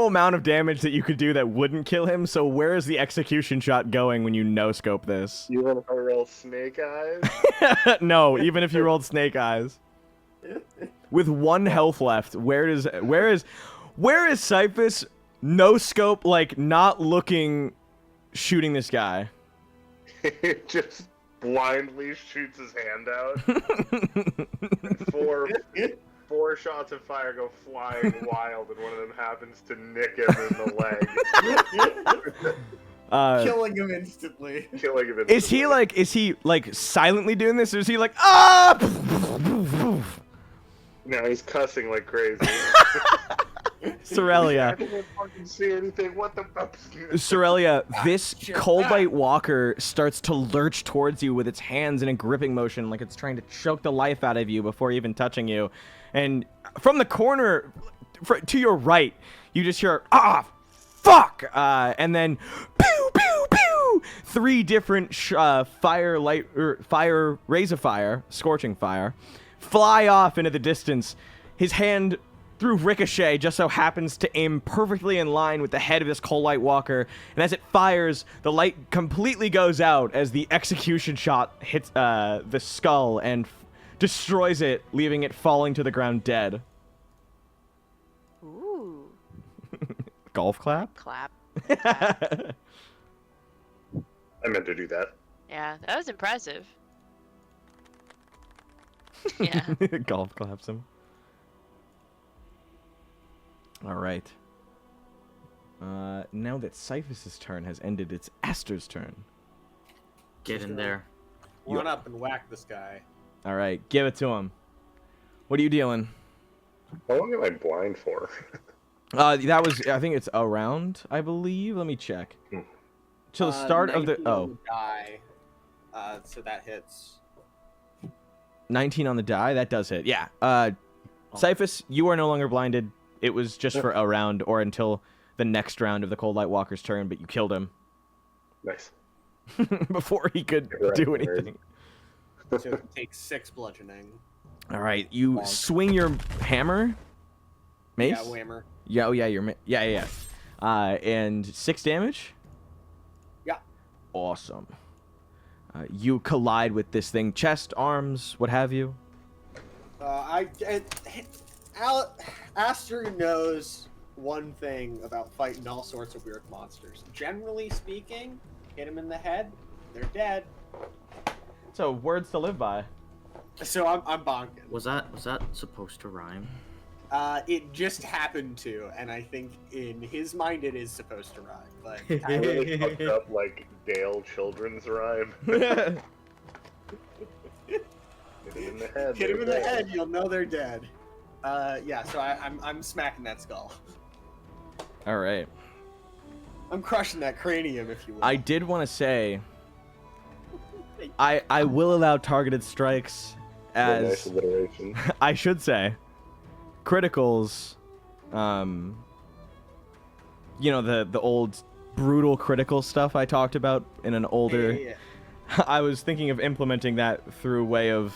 amount of damage that you could do that wouldn't kill him, so where is the execution shot going when you no-scope this? You want to roll Snake Eyes? No, even if you rolled Snake Eyes. With 1 health left, where is Cyphus no-scope, like, not looking, shooting this guy? Just blindly shoots his hand out. And 4 shots of fire go flying wild, and one of them happens to nick him in the leg. Killing him instantly. Killing him Is he like silently doing this, or is he like, ah? No, he's cussing like crazy. Cerelia. I didn't fucking see anything. What the fuck? Cerelia, this Coldlight walker starts to lurch towards you with its hands in a gripping motion, like it's trying to choke the life out of you before even touching you. And from the corner to your right, you just hear, ah, fuck! And then, pew, pew, pew! 3 different fire rays of fire, scorching fire, fly off into the distance. His hand through ricochet, just so happens to aim perfectly in line with the head of this Coldlight Walker, and as it fires, the light completely goes out as the execution shot hits the skull and destroys it, leaving it falling to the ground dead. Ooh. Golf clap? Clap. I meant to do that. Yeah, that was impressive. Yeah. Golf claps him. All right. Now that Cyphus' turn has ended, it's Aster's turn. Get in there. Run up and whack this guy. All right, give it to him. What are you dealing? How long am I blind for? That was, I think it's a round, I believe. Let me check. Till the start of the 19 on the die. So that hits. 19 on the die. That does hit. Yeah. Cyphus, you are no longer blinded. It was just for a round or until the next round of the Coldlight Walker's turn, but you killed him Nice. before he could do anything. So it takes 6 bludgeoning. All right, you swing your hammer, mace. Yeah, whammer. Yeah, oh yeah, yeah. And 6 damage. Yeah. Awesome. You collide with this thing, chest, arms, what have you. Aster knows one thing about fighting all sorts of weird monsters. Generally speaking, hit him in the head, they're dead. So words to live by. So I'm bonking. Was that supposed to rhyme? It just happened to, and I think in his mind it is supposed to rhyme. But I really fucked up like Dale children's rhyme. Hit him in the head. hit him in the head, you'll know they're dead. Yeah. So I'm smacking that skull. All right. I'm crushing that cranium, if you will. I did want to say, I will allow targeted strikes Nice as alliteration. I should say criticals. You know, the old brutal critical stuff I talked about in an older. Yeah. I was thinking of implementing that through way of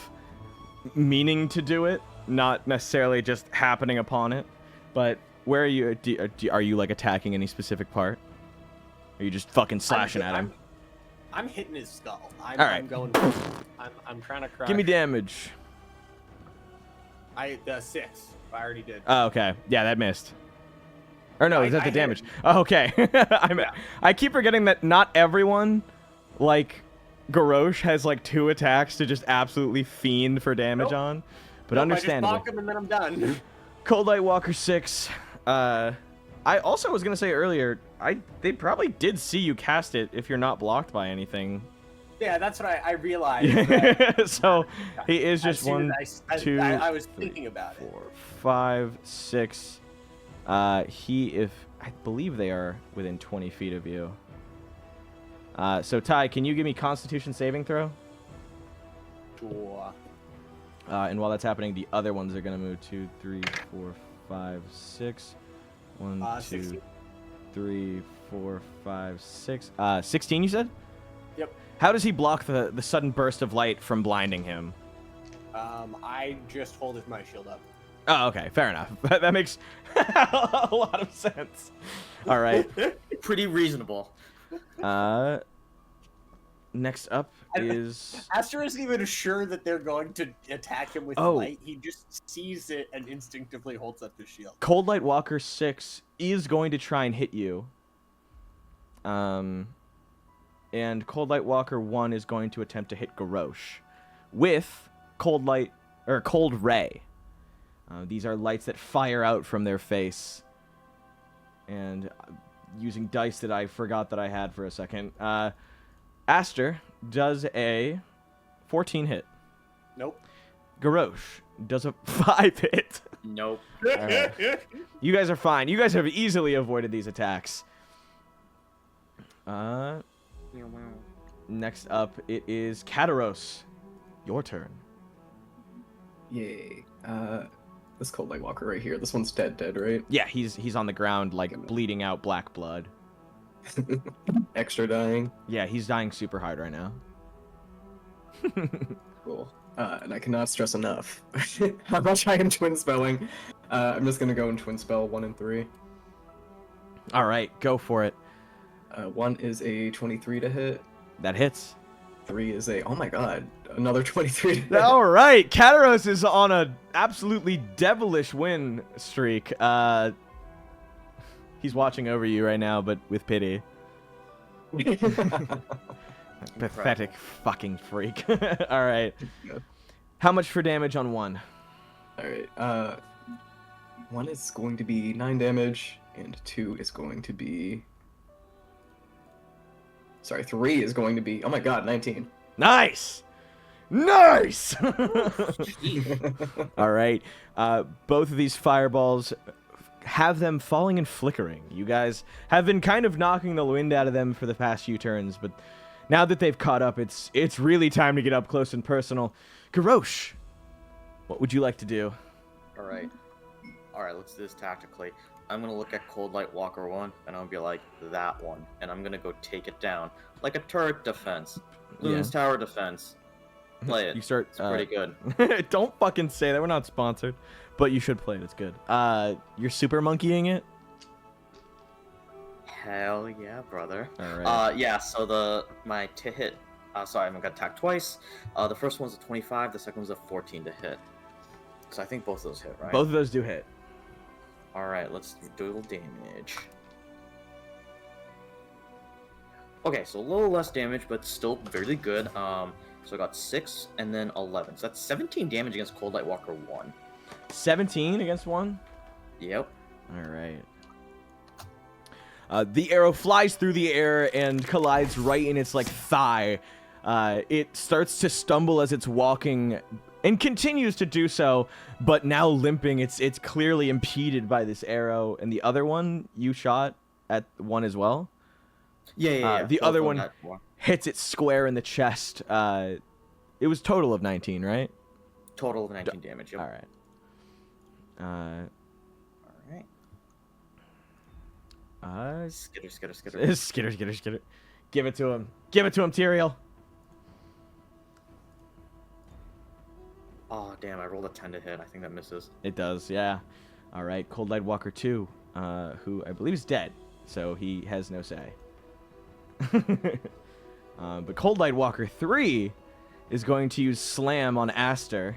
meaning to do it, not necessarily just happening upon it. But where are you? Are you like attacking any specific part? Are you just fucking slashing at him? I'm hitting his skull. All right. I'm going. I'm trying to crush. Give me damage. The 6. I already did. Oh, okay. Yeah, that missed. Or no, is that I the hit damage? him. Oh, okay. I keep forgetting that not everyone, like Garrosh, has like 2 attacks to just absolutely fiend for damage on. But understandable. I just bonk him and then I'm done. Coldlight Walker 6. I also was gonna say earlier, they probably did see you cast it if you're not blocked by anything. Yeah, that's what I realized. So he is just as soon 1, as I 2, I was 3, thinking about it. 4, 5, 6. I believe they are within 20 feet of you. So Ty, can you give me Constitution saving throw? Sure. And while that's happening, the other ones are gonna move 2, 3, 4, 5, 6. 1, 2, 16. 3, 4, 5, 6. 16, you said? Yep. How does he block the sudden burst of light from blinding him? I just hold my shield up. Oh, okay, fair enough. That makes a lot of sense. All right. Pretty reasonable. Next up is Aster isn't even sure that they're going to attack him with light. He just sees it and instinctively holds up his shield. Coldlight Walker 6 is going to try and hit you. And Coldlight Walker 1 is going to attempt to hit Garrosh with Cold Ray. These are lights that fire out from their face. And using dice that I forgot that I had for a second. Aster does a 14 hit. Nope. Garrosh does a 5 hit. Nope. Right. You guys are fine. You guys have easily avoided these attacks. Next up, it is Kataros. Your turn. Yay. This Coldlight Walker right here. This one's dead, right? Yeah, he's on the ground, like, bleeding out black blood. Extra dying. Yeah, he's dying super hard right now. Cool. And I cannot stress enough how much I am twin spelling. I'm just gonna go in twin spell 1 and 3. All right, go for it. 1 is a 23 to hit. That hits. 3 is a, oh my god, another 23 to hit. All right, Kataros is on a absolutely devilish win streak. He's watching over you right now, but with pity. Pathetic fucking freak. All right. How much for damage on 1? All right. 1 is going to be 9 damage, and 2 is going to be. Sorry, 3 is going to be. Oh my god, 19. Nice. Nice. All right. Both of these fireballs have them falling and flickering. You guys have been kind of knocking the wind out of them for the past few turns, but now that they've caught up, it's really time to get up close and personal. Garrosh, what would you like to do? Alright, let's do this tactically. I'm gonna look at Coldlight Walker 1, and I'll be like, that one. And I'm gonna go take it down. Like a turret defense. Loon's tower defense. Play it. You start. It's pretty good. Don't fucking say that. We're not sponsored. But you should play it. It's good. You're super monkeying it? Hell yeah, brother. Alright. Yeah, so my to hit, sorry, I'm gonna attack twice. The first one's a 25, the second one's a 14 to hit. So I think both of those hit, right? Both of those do hit. Alright, let's do a little damage. Okay, so a little less damage, but still very good. So I got 6 and then 11. So that's 17 damage against Coldlight Walker 1. 17 against 1? Yep. Alright. The arrow flies through the air and collides right in its thigh. It starts to stumble as it's walking and continues to do so, but now limping. It's clearly impeded by this arrow. And the other one you shot at 1 as well? Yeah. The other one hits it square in the chest. It was total of 19, right? Total of 19 damage. Yep. All right. Skitter. Skitter. Give it to him. Give it to him, Tyrael. Oh, damn, I rolled a 10 to hit. I think that misses. It does, yeah. All right, Coldlight Walker 2, who I believe is dead, so he has no say. But Coldlight Walker 3 is going to use Slam on Aster.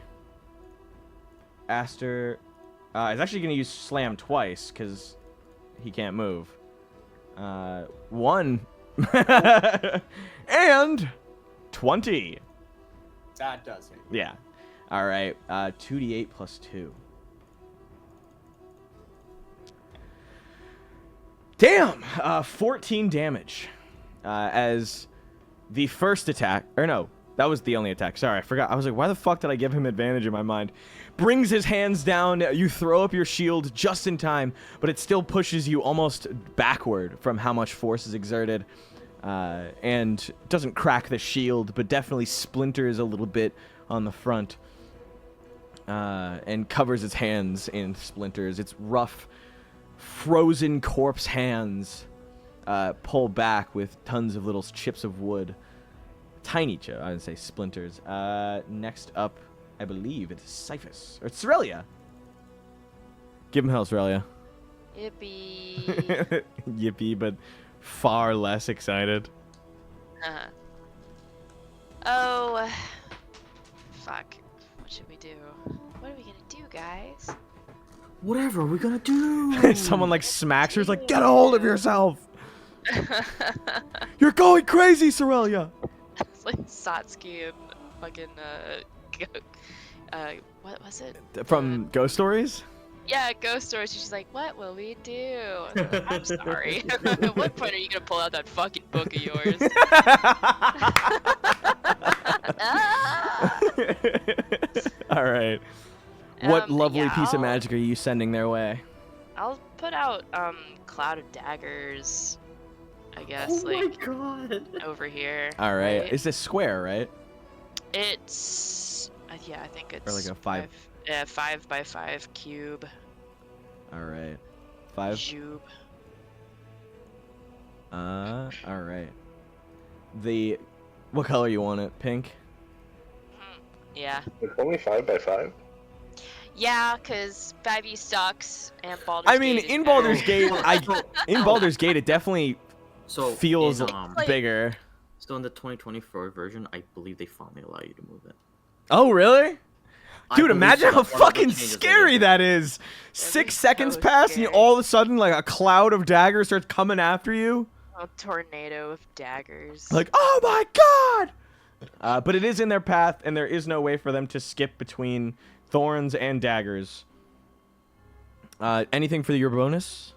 Aster is actually going to use Slam twice, because he can't move. 1 and 20. That does it. Yeah. All right. 2d8 plus 2. Damn. 14 damage. As the first attack, or no, that was the only attack. Sorry, I forgot. I was like, why the fuck did I give him advantage in my mind? Brings his hands down. You throw up your shield just in time, but it still pushes you almost backward from how much force is exerted. And doesn't crack the shield, but definitely splinters a little bit on the front. And covers its hands in splinters. Its rough, frozen corpse hands pull back with tons of little chips of wood. Tiny I would say splinters. Next up, I believe it's Cyphus. Or it's Cerelia. Give him hell, Cerelia. Yippee. Yippee, but far less excited. Oh. Fuck. What should we do? What are we gonna do, guys? Whatever are we gonna do? Someone smacks her. It's like, get a hold of yourself. You're going crazy, Cerelia. It's like Satsuki and fucking what was it? From Ghost Stories? Yeah, Ghost Stories. She's like, what will we do? I'm sorry. At what point are you gonna pull out that fucking book of yours? All right. What lovely yeah, piece of magic are you sending their way? I'll put out Cloud of Daggers, I guess, Oh my god. over here. All right. It's a square, right? It's yeah, I think it's Or like a 5. Yeah, 5x5 cube. All right. 5. Cube. All right. What color you want it? Pink? Yeah. It's only 5 by 5. Yeah, because 5e sucks, and Baldur's I mean, Gate is in better. Baldur's Gate, in Baldur's Gate, it definitely So feels in, bigger. So in the 2024 version, I believe they finally allow you to move it. Oh, really? I Dude, believe imagine so. how That's one of the fucking changes they scary did. that is. That'd 6 be seconds so pass, and scary. all of a sudden, like, a cloud of daggers starts coming after you. A tornado of daggers. Like, oh my god! But it is in their path, and there is no way for them to skip between thorns and daggers. Anything for your bonus?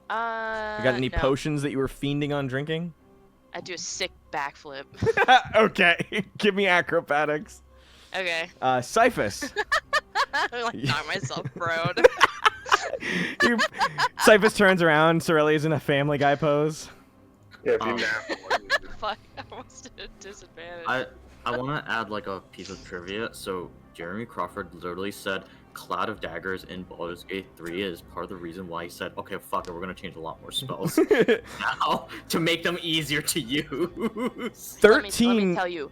You got any no. potions that you were fiending on drinking? I do a sick backflip. Okay, give me acrobatics. Okay. Cyphus. I like knock myself prone. Cyphus turns around. Cerelia's in a Family Guy pose. Yeah, if you Um, nap one. Fuck, I almost did a disadvantage. I want to add like a piece of trivia. So Jeremy Crawford literally said Cloud of Daggers in Baldur's Gate 3 is part of the reason why he said, okay, fuck it, we're gonna change a lot more spells now to make them easier to use. Let me 13 tell you.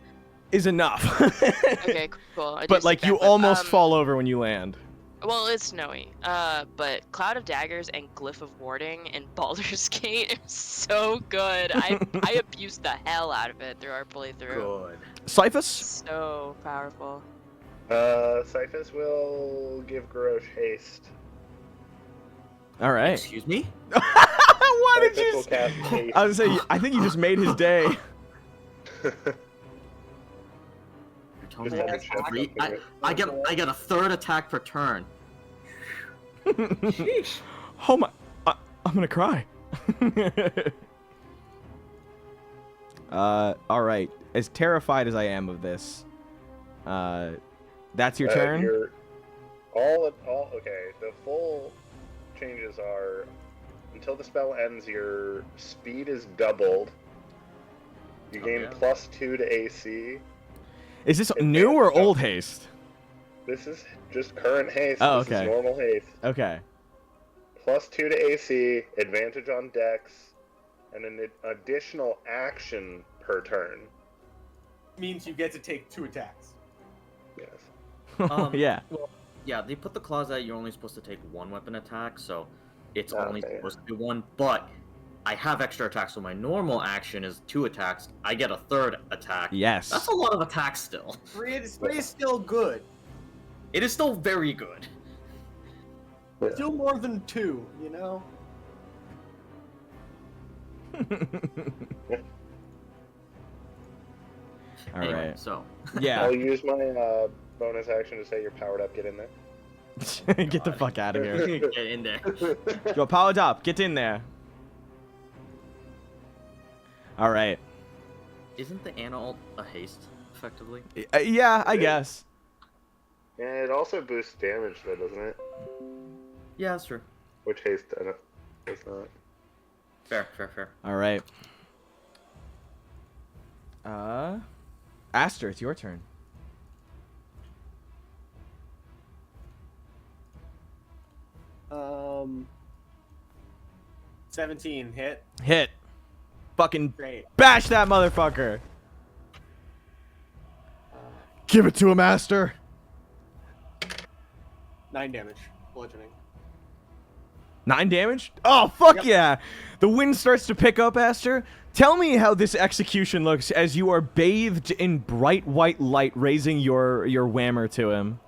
is enough. Okay, cool. I do But a like sick you backflip. almost fall over when you land. Well, it's snowy. But Cloud of Daggers and Glyph of Warding in Baldur's Gate is so good. I abused the hell out of it through our playthrough. Good. Cyphus? So powerful. Cyphus will give Garrosh haste. All right. Excuse me? Why did Cyphus you? will cast haste. I was gonna say, I think you just made his day. You're telling Just me have I it get check. I get a third attack per turn. Oh my! I'm gonna cry. All right. As terrified as I am of this, that's your turn. You're okay. The full changes are until the spell ends, your speed is doubled. You gain yeah. +2 to AC. Is this new or advantage on- old haste? This is just current haste. Oh, This okay. is normal haste. Okay. +2 to AC, advantage on dex, and an additional action per turn. Means you get to take 2 attacks. Yes. Yeah. Well, yeah, they put the clause that you're only supposed to take one weapon attack, so it's only Okay. supposed to be one. But I have extra attacks, so my normal action is 2 attacks. I get a third attack. Yes. That's a lot of attacks still. 3 is still good. It is still very good. Yeah. Still more than 2, you know? All Anyway, right. so Yeah. I'll use my bonus action to say you're powered up. Get in there. Get the fuck out of here. get in there. Go powered up. Get in there. All right. Isn't the Ana ult a haste, effectively? Yeah, I guess. And it also boosts damage, though, doesn't it? Yeah, that's true. Which haste does not. Fair. All right. Aster, it's your turn. Um, 17 hit. Hit. Fucking Great. bash that motherfucker. Give it to him, Aster. 9 damage. Bludgeoning. 9 damage? Oh, fuck Yep. yeah. The wind starts to pick up, Aster. Tell me how this execution looks as you are bathed in bright white light, raising your whammer to him.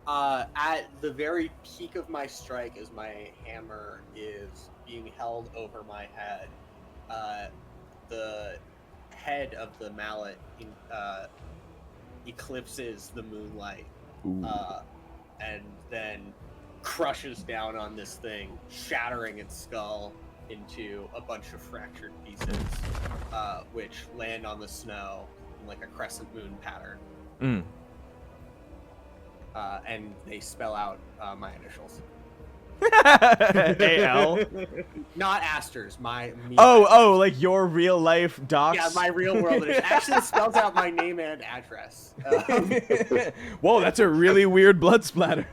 At the very peak of my strike, as my hammer is being held over my head, the head of the mallet eclipses the moonlight, and then crushes down on this thing, shattering its skull into a bunch of fractured pieces, which land on the snow in like a crescent moon pattern. And they spell out my initials. AL. Not Aster's, me. Oh, like your real life docs? Yeah, my real world edition. Actually, it spells out my name and address. Whoa, that's a really weird blood splatter.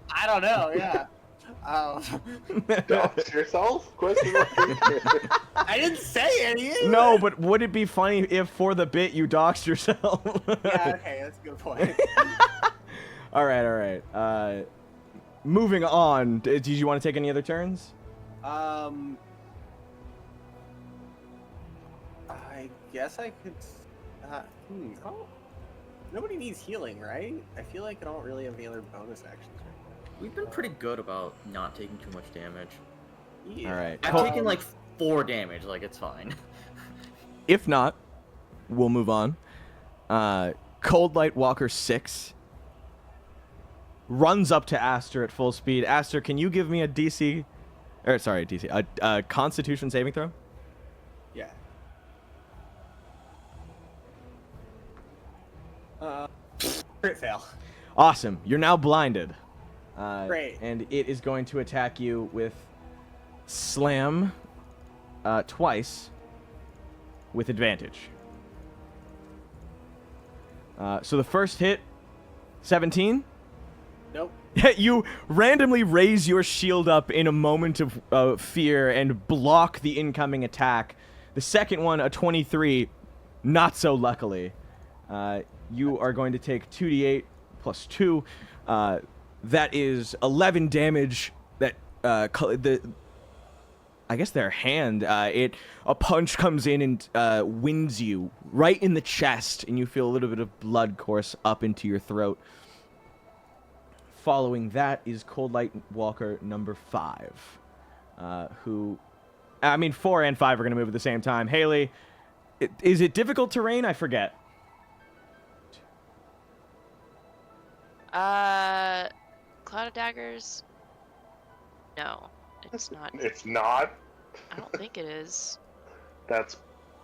I don't know, yeah. Dox yourself? Question mark. I didn't say any. No, but would it be funny if for the bit you doxed yourself? Yeah, okay, that's a good point. All right. Moving on. Did you want to take any other turns? I guess I could. Oh, nobody needs healing, right? I feel like I don't really have any other bonus actions. We've been pretty good about not taking too much damage. Yeah. All right. I've taken like 4 damage, like it's fine. If not, we'll move on. Coldlight Walker 6 runs up to Aster at full speed. Aster, can you give me a Constitution saving throw? Yeah. Crit fail. Awesome. You're now blinded. Great. And it is going to attack you with Slam twice with advantage. So the first hit, 17. Nope. You randomly raise your shield up in a moment of fear and block the incoming attack. The second one, a 23, not so luckily. You are going to take 2d8 plus 2. That is 11 damage. That I guess their hand. A punch comes in and winds you right in the chest, and you feel a little bit of blood course up into your throat. Following that is Coldlight Walker number 5, who, 4 and 5 are going to move at the same time. Haley, is it difficult terrain? I forget. Cloud of Daggers? No, it's not. It's not. I don't think it is. That's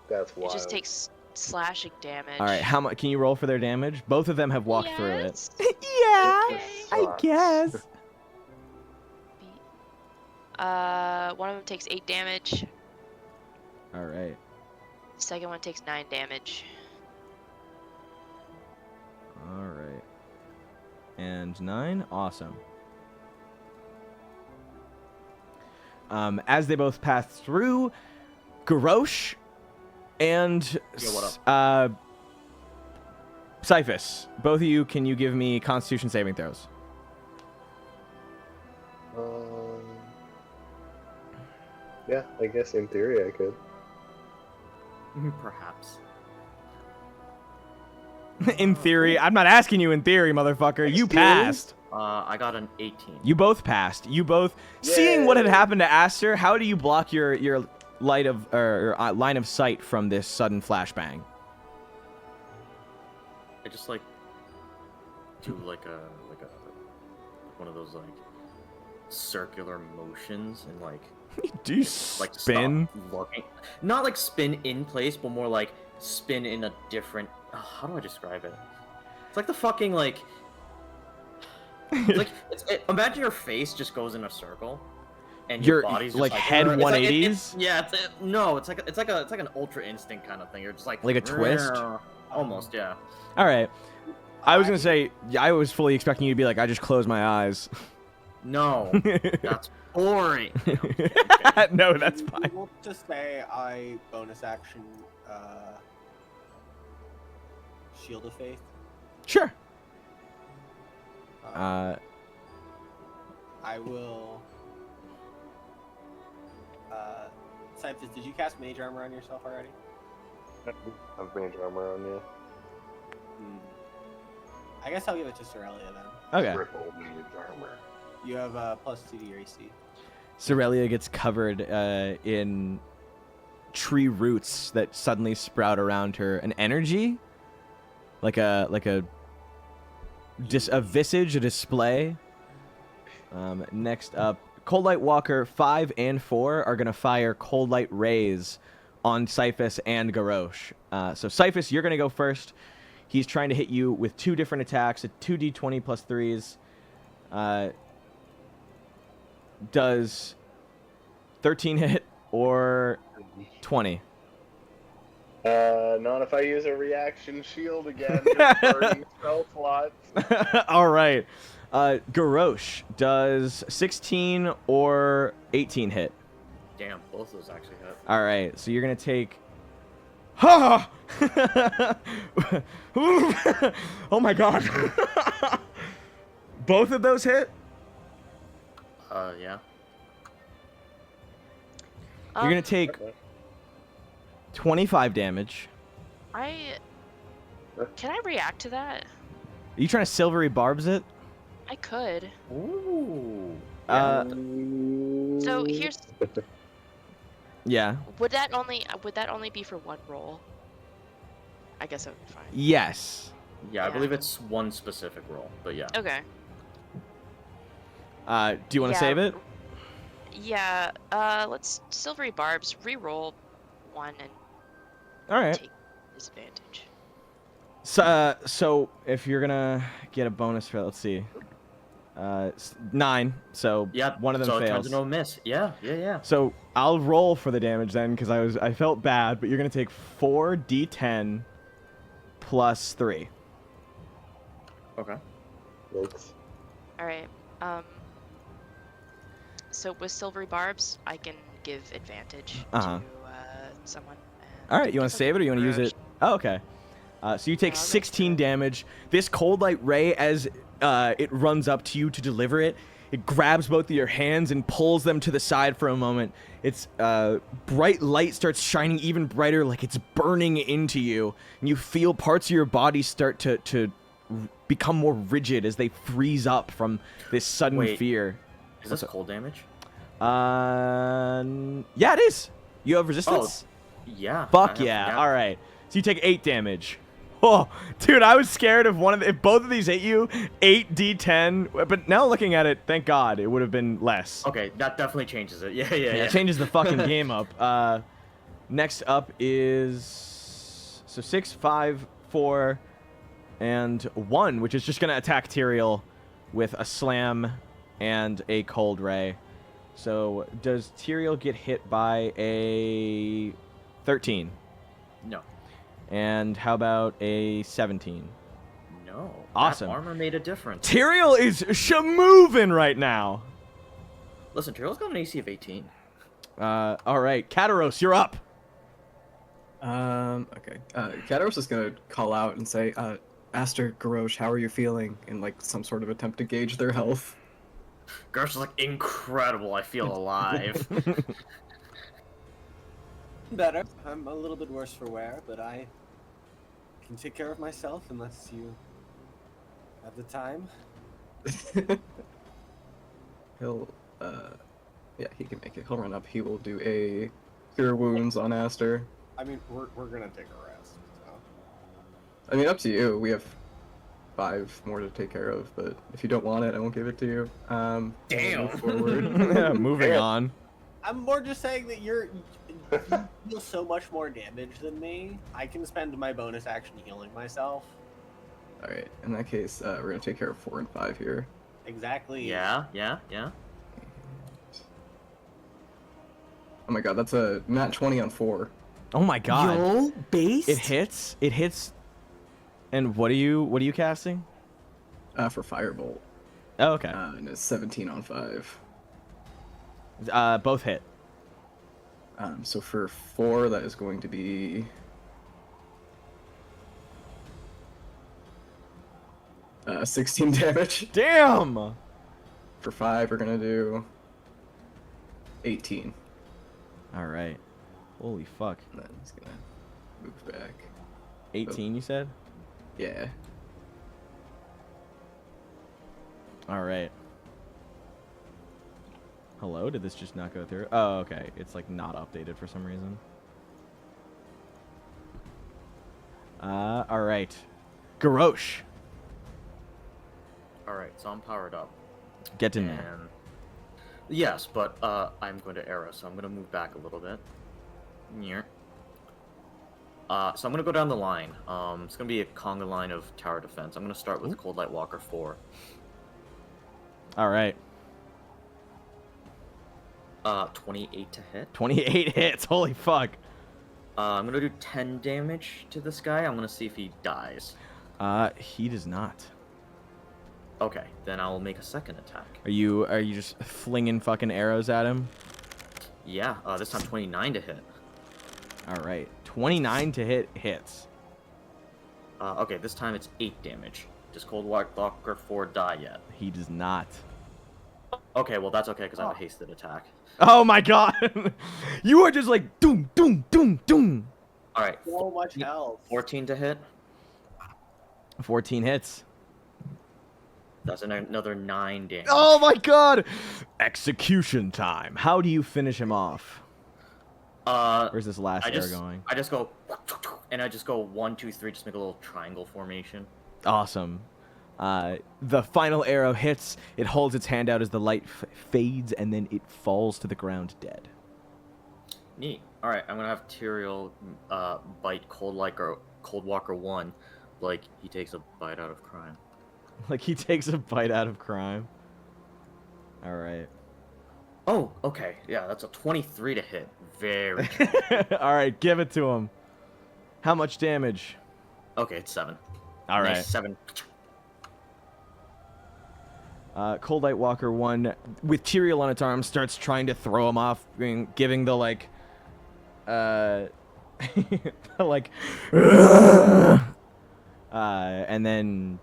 wild. It just takes slashing damage. All right, how much can you roll for their damage? Both of them have walked through it. Yeah, I guess. One of them takes 8 damage. All right. Second one takes 9 damage. All right. And 9, awesome. As they both pass through, Garrosh and Cyphus, both of you, can you give me Constitution saving throws? Yeah, I guess in theory I could. Perhaps. In theory, I'm not asking you in theory, motherfucker. You passed. I got an 18. You both passed. You both, seeing what had happened to Aster, how do you block your line of sight from this sudden flashbang? I just do one of those circular motions and Do you spin? stop looking. Not spin in place, but more spin in a different. How do I describe it? It's like the fucking imagine your face just goes in a circle, and your body's just head 180s. It's like an ultra instinct kind of thing. You're just like a twist. Almost, yeah. All right. I was gonna say I was fully expecting you to be like, I just closed my eyes. No, that's boring. No, that's fine. We'll just say I bonus action Shield of Faith. Sure. I will. Cyphus, did you cast Mage Armor on yourself already? I've Mage Armor on you. I guess I'll give it to Cerelia then. Okay. Triple Mage Armor. You have +2 to your AC. Cerelia gets covered in tree roots that suddenly sprout around her. An energy, like a visage, a display. Next up, Coldlight Walker 5 and 4 are gonna fire Coldlight Rays on Cyphus and Garrosh. So Cyphus, you're gonna go first. He's trying to hit you with 2 different attacks, a 2d20 plus 3s. Does 13 hit or 20? Not if I use a reaction shield again. Just burning spell slots. All right. Garrosh, does 16 or 18 hit? Damn, both of those actually hit. All right, so you're gonna take. Ha! Oh my god. Both of those hit. Yeah. You're gonna take 25 damage. Can I react to that? Are you trying to silvery barbs it? I could. Ooh. So here's. Yeah. Would that only be for one roll? I guess that would be fine. Yes. Yeah, I Yeah. believe it's one specific roll, but yeah. Okay. Do you want to Yeah. save it? Yeah. Let's silvery barbs re-roll one and All right. take disadvantage. So if you're gonna get a bonus for, let's see, 9. So Yeah. one of them so it turns fails. into a miss. Yeah. So I'll roll for the damage then, because I felt bad. But you're gonna take 4d10 plus 3. Okay. Looks. All right. So with silvery barbs, I can give advantage Uh-huh. to someone. All right. You want to save it, or you want to use it? Oh, okay. So you take I'll go 16 damage. This cold light ray, as it runs up to you to deliver it, it grabs both of your hands and pulls them to the side for a moment. Its bright light starts shining even brighter, like it's burning into you. And you feel parts of your body start to become more rigid as they freeze up from this sudden Wait. fear. Is this cold damage? Yeah, it is. You have resistance? Yeah. Fuck yeah. All right. So you take 8 damage. Oh, dude, I was scared of one of the, if both of these hit you, 8d10. But now looking at it, thank God, it would have been less. Okay, that definitely changes it. Yeah. It changes the fucking game up. Next up is 6, 5, 4, and 1, which is just gonna attack Tyrael with a slam and a cold ray. So does Tyrael get hit by a 13? No. And how about a 17? No. Awesome. That armor made a difference. Tyrael is shamovin' right now. Listen, Tyrell's got an AC of 18. All right, Kataros, you're up. Okay. Kataros is gonna call out and say, Aster, Garrosh, how are you feeling? In like some sort of attempt to gauge their health. Garrosh is like, incredible, I feel alive. Better. I'm a little bit worse for wear, but I can take care of myself unless you have the time. He'll, yeah, he can make it. He'll run up. He will do a cure wounds on Aster. I mean, we're gonna take a rest. So. I mean, up to you. We have 5 more to take care of, but if you don't want it, I won't give it to you. Damn. We'll move forward. Yeah, moving on. I'm more just saying that you deal so much more damage than me. I can spend my bonus action healing myself. All right. In that case, we're gonna take care of 4 and 5 here. Exactly. Yeah. Oh my god, that's a nat 20 on 4. Oh my God. Yo, base? It hits. It hits. And what are you casting? For Firebolt. Oh, okay. And it's 17 on 5. Both hit. So for 4, that is going to be 16 damage. Damn. For 5, we're gonna do 18. All right. Holy fuck. And then he's gonna move back. 18, you said? Yeah. All right. Hello? Did this just not go through? Oh, okay. It's like not updated for some reason. All right. Garrosh. Alright, so I'm powered up. Get in there. And... Yes, but I'm going to arrow, so I'm going to move back a little bit. Near. So I'm going to go down the line. It's going to be a conga line of tower defense. I'm going to start with Coldlight Walker 4. All right. 28 to hit. 28 hits. Holy fuck. I'm going to do 10 damage to this guy. I'm going to see if he dies. He does not. Okay, then I'll make a second attack. Are you just flinging fucking arrows at him? Yeah, this time 29 to hit. All right. 29 to hit hits. Okay, this time it's 8 damage. Does Cold Walker 4 die yet? He does not. Okay, well that's okay because I have a hasted attack. Oh my god! You are just like doom, doom, doom, doom. All right, So much health. 14 to hit. 14 hits. That's another 9 damage. Oh my god! Execution time. How do you finish him off? Where's this last arrow going? I just go, and I just go 1, 2, 3. Just make a little triangle formation. Awesome. The final arrow hits. It holds its hand out as the light fades, and then it falls to the ground dead. Neat. All right, I'm gonna have Tyrael bite Cold Walker 1, like he takes a bite out of crime. Like he takes a bite out of crime. All right. Oh, okay. Yeah, that's a 23 to hit. Very. All right, give it to him. How much damage? Okay, it's 7. All right. Nice, 7. Coldlight Walker 1, with Tyrael on its arm, starts trying to throw him off, giving the, like, like, and then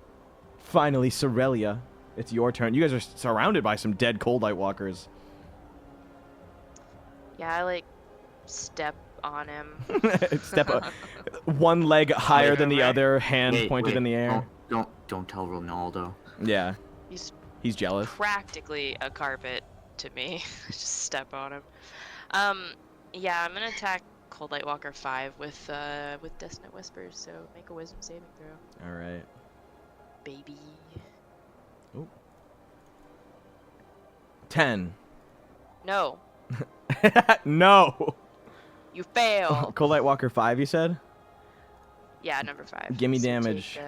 finally, Cerelia, it's your turn. You guys are surrounded by some dead Coldlight Walkers. Yeah, I like step on him. Step up, one leg higher than the other, hand Wait, pointed in the air. Don't tell Ronaldo. Yeah, He's he's jealous. practically a carpet to me. Just step on him. Yeah, I'm gonna attack Coldlight Walker 5 with Dissonant Whispers. So make a Wisdom saving throw, All right. baby. Ooh. 10. No, No. you fail. Coldlight Walker 5, you said? Yeah, number 5. Gimme So damage. Take,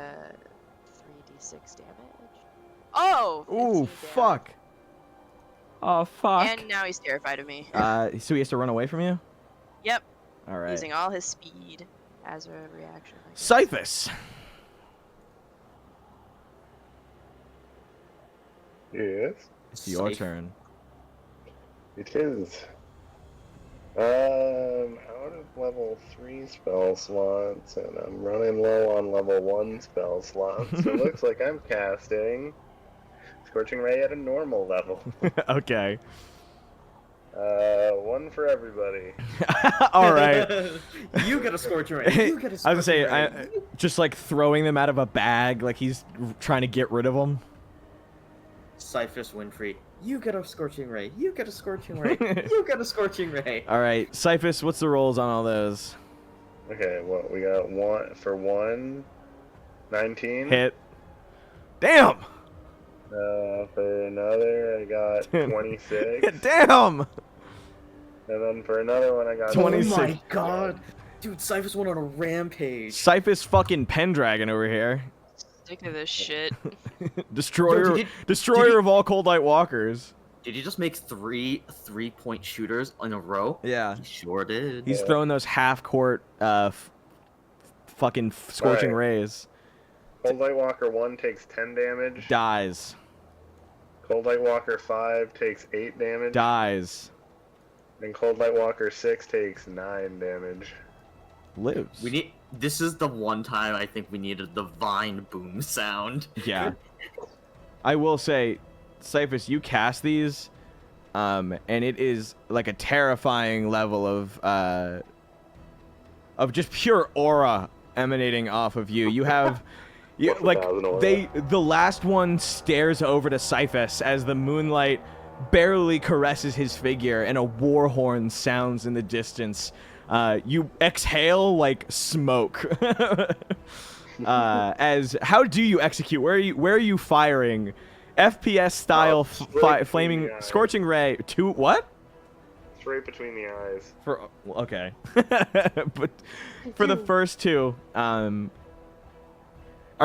3d6 damage. Oh! Ooh, 15 fuck. Oh, fuck. damage. And now he's terrified of me. So he has to run away from you? Yep. All right. Using all his speed as a reaction. I guess. Cyphus. Yes, It's your Safe. turn. it is. Out of level 3 spell slots, and I'm running low on level 1 spell slots. So it looks like I'm casting Scorching Ray at a normal level. Okay. 1 for everybody. All right. You get a Scorching Ray. You get a I was gonna say, Scorching Ray. just like throwing them out of a bag, like he's trying to get rid of them. Cyphus Winfrey. You get a Scorching Ray. You get a Scorching Ray. You get a Scorching Ray. All right, Cyphus, what's the rolls on all those? Okay, what we got? 1 for 1, 19. Hit. Damn. For another, I got 26. Damn. And then for another one, I got 26. Oh my god. Dude, Cyphus went on a rampage. Cyphus fucking Pendragon over here. Sick of this shit. Destroyer, Yo, destroyer did he- of all Coldlight Walkers. Did you just make 3 3-point shooters in a row? Yeah. He sure did. He's Yeah. throwing those half-court, fucking scorching Alright. rays. Coldlight Walker 1 takes 10 damage. Dies. Coldlight Walker 5 takes 8 damage. Dies. And Coldlight Walker 6 takes 9 damage. Lives. This is the one time I think we need a divine boom sound. Yeah. I will say, Cyphus, you cast these, and it is like a terrifying level of just pure aura emanating off of you. You have, you like 1,000 aura. the last one stares over to Cyphus as the moonlight barely caresses his figure, and a war horn sounds in the distance. You exhale like smoke. As how do you execute? Where are you firing? FPS style straight flaming between the eyes. scorching ray to what? It's right between the eyes. For okay, but for the first two, are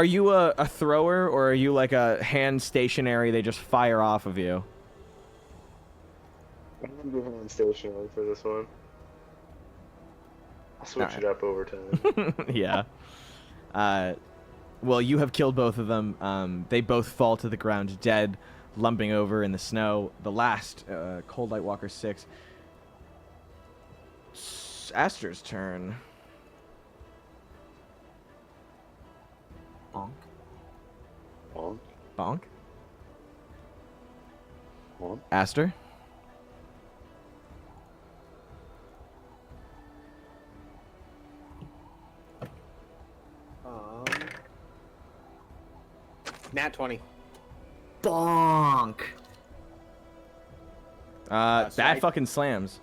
you a thrower or are you like a hand stationary? They just fire off of you. I'm gonna go on stationary for this one. I'll switch Alright. it up over time. Yeah. Well, you have killed both of them. They both fall to the ground dead, lumping over in the snow. The last, Coldlight Walker 6. Aster's turn. Bonk. Bonk. Bonk. Bonk. Aster. Nat 20. Bonk. So That I- fucking slams.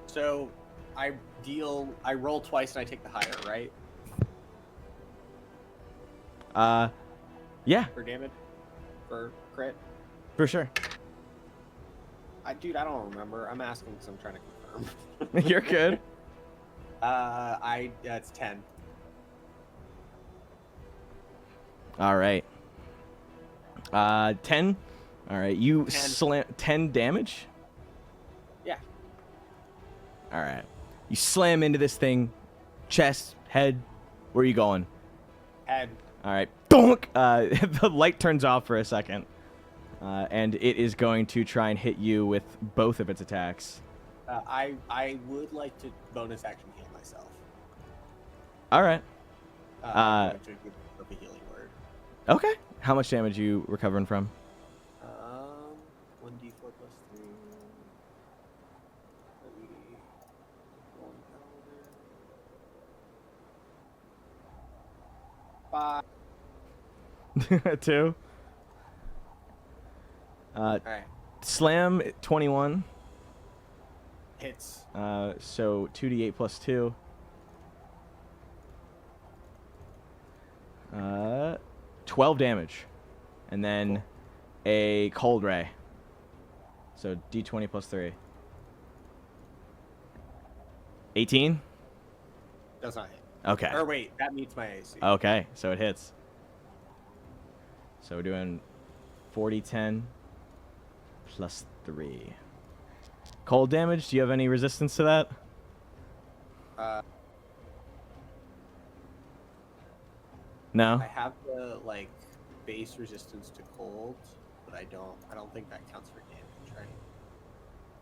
So I roll twice and I take the higher, right? Yeah, For damage? For crit? for sure. Dude, I don't remember. I'm asking because I'm trying to confirm. You're good. It's 10. All right. 10. All right, you 10. slam 10 damage. Yeah. All right, you slam into this thing, chest, head. Where are you going? Head. All right, donk. The light turns off for a second, and it is going to try and hit you with both of its attacks. I would like to bonus action heal myself. All right. I'm going to give a healing word. Okay. How much damage you recovering from? 1d4 plus 3. 5. 2. Alright. Slam 21. Hits. So 2d8 plus 2. 12 damage. And then a cold ray. So d20 plus 3. 18? Does not hit. Okay. Or wait, that meets my AC. Okay, so it hits. So we're doing 40-10 plus 3. Cold damage, do you have any resistance to that? No? I have the base resistance to cold, but I don't think that counts for damage,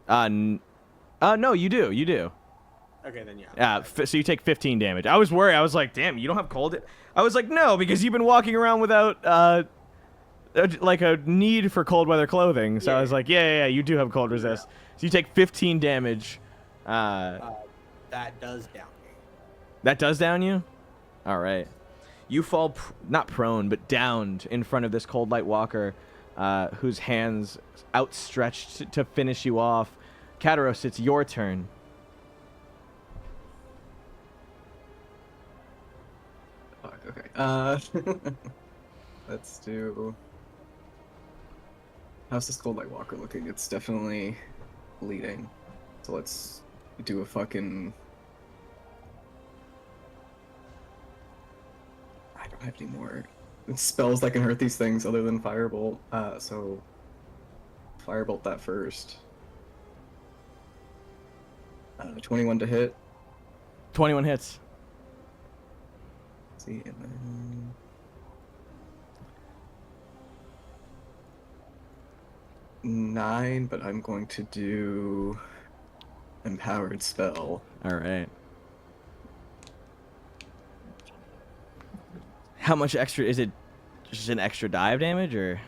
right? No, you do. You do. Okay, then yeah. Yeah, so you take 15 damage. I was worried. I was like, damn, you don't have cold? I was like, no, because you've been walking around without, a need for cold weather clothing. So I was like, yeah, you do have cold resist. So you take 15 damage. That does down me. That does down you? All right. You fall, not prone, but downed in front of this Coldlight Walker, whose hands outstretched to finish you off. Kataros, it's your turn. Fuck, okay. Let's do... How's this Coldlight Walker looking? It's definitely bleeding. So let's do a fucking... I don't have any more spells that can hurt these things other than Firebolt. So Firebolt that first. 21 to hit. 21 hits. Let's see, and then... Nine, but I'm going to do Empowered Spell. All right. How much extra is it? Just an extra die of damage, or?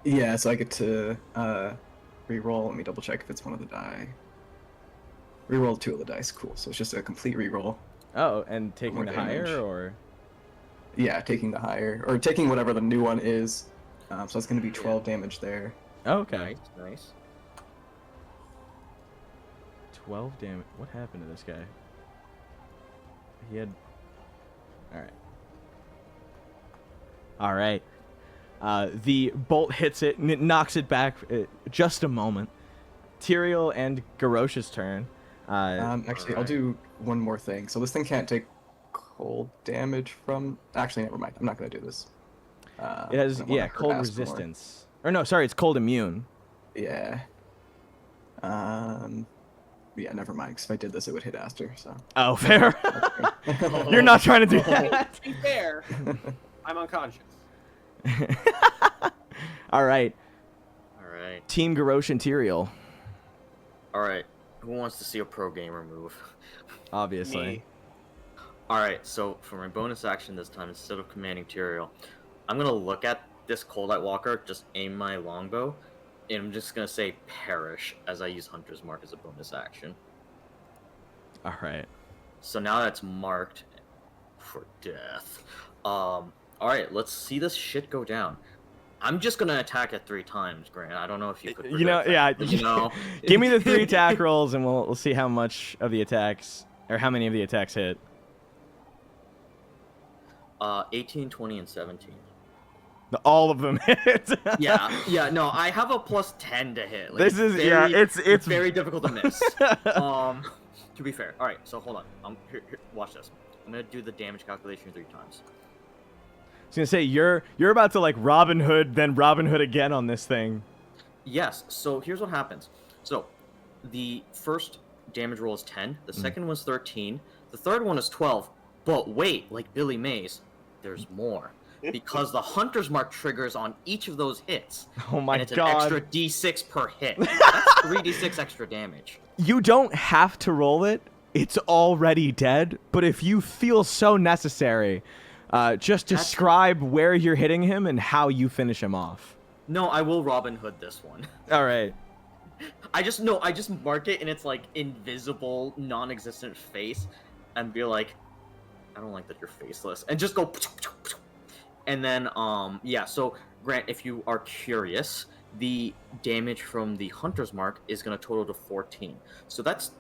Yeah, so I get to re-roll. Let me double check if it's one of the die. Re-roll 2 of the dice. Cool. So it's just a complete re-roll. Oh, and taking More the damage. higher, or? Yeah, taking the higher, or taking whatever the new one is. So it's going to be 12 damage there. Oh, okay. Nice, nice. 12 damage. What happened to this guy? He had. All right. All right. The bolt hits it and it knocks it back just a moment. Tyrael and Garrosh's turn. Actually, I'll do one more thing. So this thing can't take cold damage from... Actually, never mind. I'm not going to do this. It has, I wanna hurt cold Aster more. resistance. Or no, sorry, it's cold immune. Yeah. Yeah, never mind. Because if I did this, it would hit Aster, so... Oh, fair. You're not trying to do that. To be fair, I'm unconscious. All right. Alright. Team Garrosh and Tyrael, Alright. Who wants to see a pro gamer move? obviously. Me. Alright, so for my bonus action this time, instead of commanding Tyrael, I'm gonna look at this Coldlight Walker, just aim my longbow, and I'm just gonna say perish as I use Hunter's Mark as a bonus action. Alright. So now that's marked for death. Alright, let's see this shit go down. I'm just gonna attack it 3 times, Grant. I don't know if you could. You know, predict yeah. that, but, you know. Give me the 3 attack rolls, and we'll see how much of the attacks, or how many of the attacks hit. 18, 20, and 17. All of them hit. yeah. No, I have a plus 10 to hit. Like, This is very, it's very difficult to miss. To be fair. All right, so hold on. Here, watch this. I'm gonna do the damage calculation 3 times. I was gonna say you're about to like Robin Hood, then Robin Hood again on this thing. Yes. So here's what happens. So the first damage roll is 10. The second one's 13. The third one is 12. But wait, like Billy Mays, there's more. Because the Hunter's Mark triggers on each of those hits. Oh my and it's god. an extra d6 per hit. That's 3d6 extra damage. You don't have to roll it. It's already dead. But if you feel so necessary, just describe where you're hitting him and how you finish him off. No, I will Robin Hood this one. All right. I just mark it in its like invisible, non-existent face, and be like, I don't like that you're faceless, and just go. And then, yeah. So, Grant, if you are curious, the damage from the Hunter's Mark is going to total to 14. So that's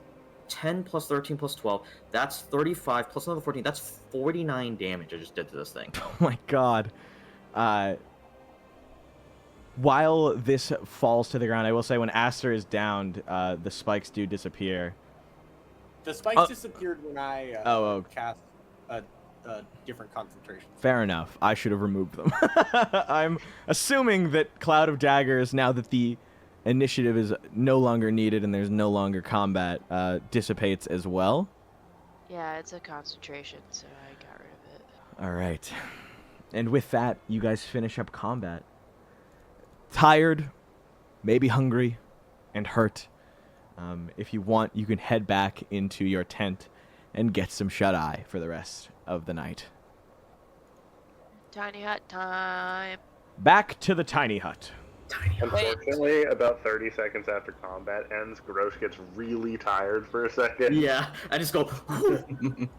10 plus 13 plus 12. That's 35 plus another 14. That's 49 damage I just did to this thing. Oh my god. While this falls to the ground, I will say when Aster is downed, the spikes do disappear. The spikes disappeared when I cast a different concentration. Fair enough. I should have removed them. I'm assuming that Cloud of Daggers, now that the initiative is no longer needed and there's no longer combat, dissipates as well. Yeah, it's a concentration, so I got rid of it. All right. And with that, you guys finish up combat. Tired, maybe hungry, and hurt. If you want, you can head back into your tent and get some shut-eye for the rest of the night. Tiny hut time. Back to the tiny hut. Unfortunately, about 30 seconds after combat ends, Garrosh gets really tired for a second. Yeah, I just go.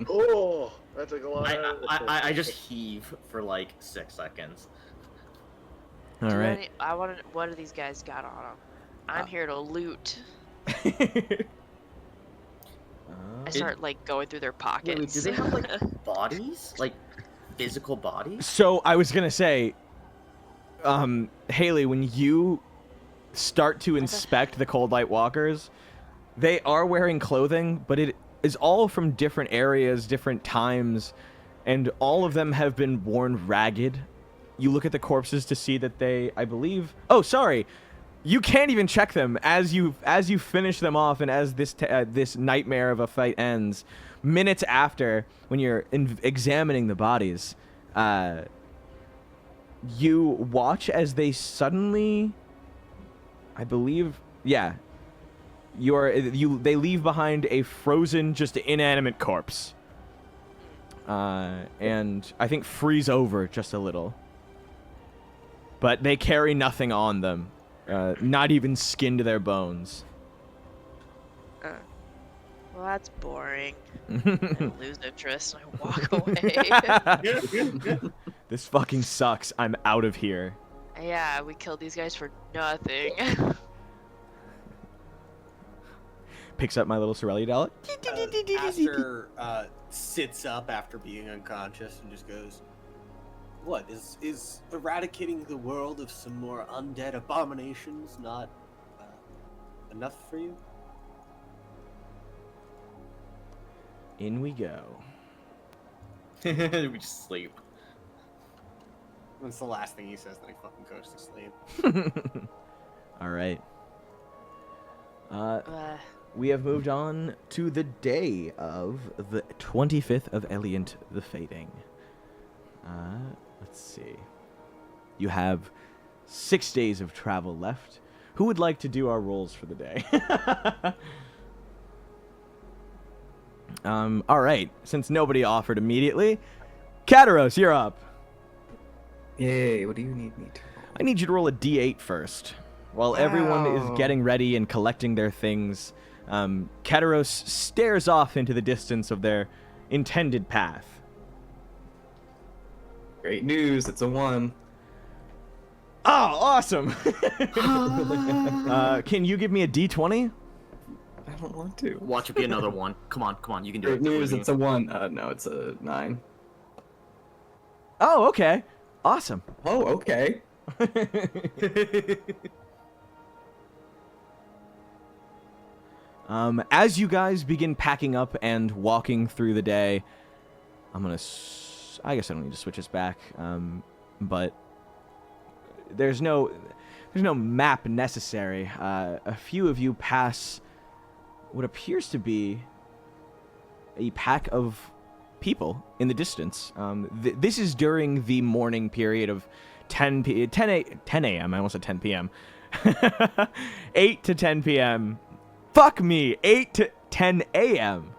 Oh, that's like a lot. I just heave for like 6 seconds. All right. What do these guys got on them? I'm here to loot. I start like going through their pockets. Wait, do they have like bodies? Like physical bodies? So I was gonna say, Haley, when you start to inspect the Coldlight Walkers, they are wearing clothing, but it is all from different areas, different times, and all of them have been worn ragged. You look at the corpses to see that they, I believe... Oh, sorry! You can't even check them as you finish them off, and as this nightmare of a fight ends. Minutes after, when you're examining the bodies, you watch as they suddenly, I believe, yeah, they leave behind a frozen, just inanimate corpse, and I think freeze over just a little. But they carry nothing on them. Not even skin to their bones. Well, that's boring. I lose interest and I walk away. This fucking sucks. I'm out of here. Yeah, we killed these guys for nothing. Picks up my little Cerelia doll. Aster sits up after being unconscious and just goes, "What is eradicating the world of some more undead abominations not enough for you?" In we go. We just sleep. That's the last thing he says, then he fucking goes to sleep. All right. We have moved on to the day of the 25th of Eliant the Fading. Let's see. You have 6 days of travel left. Who would like to do our rolls for the day? All right. Since nobody offered immediately, Kataros, you're up. Yay, what do you need me to? I need you to roll a d8 first. While everyone is Wow. getting ready and collecting their things, Kataros stares off into the distance of their intended path. Great news, it's a 1. Oh, awesome! Can you give me a d20? I don't want to. Watch it be another one. Come on, you can do Great it. news, it's a 1. No, it's a 9. Oh, okay. Awesome. Oh, okay. As you guys begin packing up and walking through the day, I'm gonna. I guess I don't need to switch this back. But there's no map necessary. A few of you pass what appears to be a pack of people in the distance. This is during the morning period of 10 a.m. I almost said 10 p.m. 8 to 10 p.m. Fuck me, 8 to 10 a.m.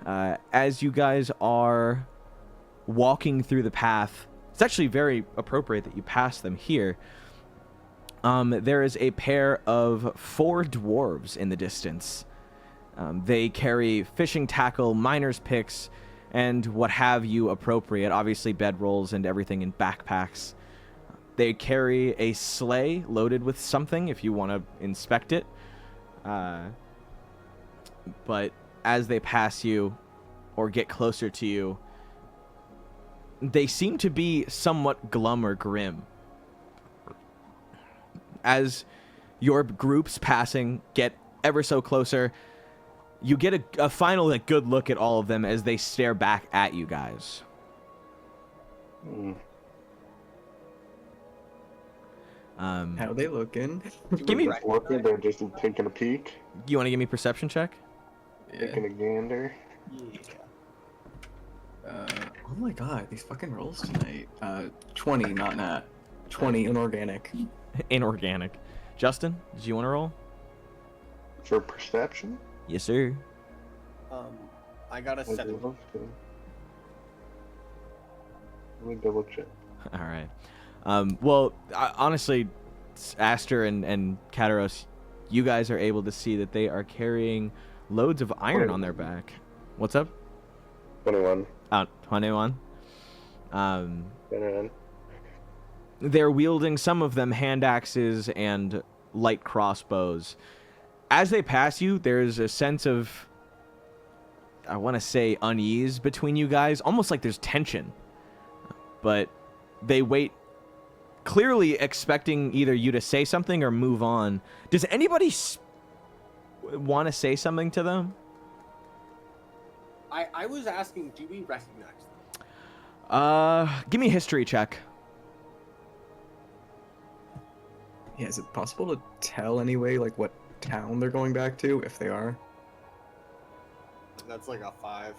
As you guys are walking through the path, it's actually very appropriate that you pass them here. There is a pair of 4 dwarves in the distance. They carry fishing tackle, miner's picks, and what have you appropriate, obviously bedrolls and everything in backpacks. They carry a sleigh loaded with something if you want to inspect it. But as they pass you or get closer to you, they seem to be somewhat glum or grim. As your groups passing get ever so closer, you get a final good look at all of them as they stare back at you guys. How are they looking? Give me. Looking, they're just taking a peek, You want to give me a perception check? taking a gander. Oh my god, these fucking rolls tonight. 20, not nat. 20, inorganic. Inorganic. Justin, did you want to roll? For perception? Yes, sir. I got a I do 7. love to. Let me double check. All right. Well, honestly, Aster and Kataros, you guys are able to see that they are carrying loads of iron on their back. What's up? 21. 21. 29. They're wielding, some of them, hand axes and light crossbows. As they pass you, there's a sense of, I want to say, unease between you guys, almost like there's tension. But they wait, clearly expecting either you to say something or move on. Does anybody want to say something to them? I was asking, do we recognize them? Give me a history check. Yeah, is it possible to tell anyway, like, what town they're going back to, if they are? That's like a 5.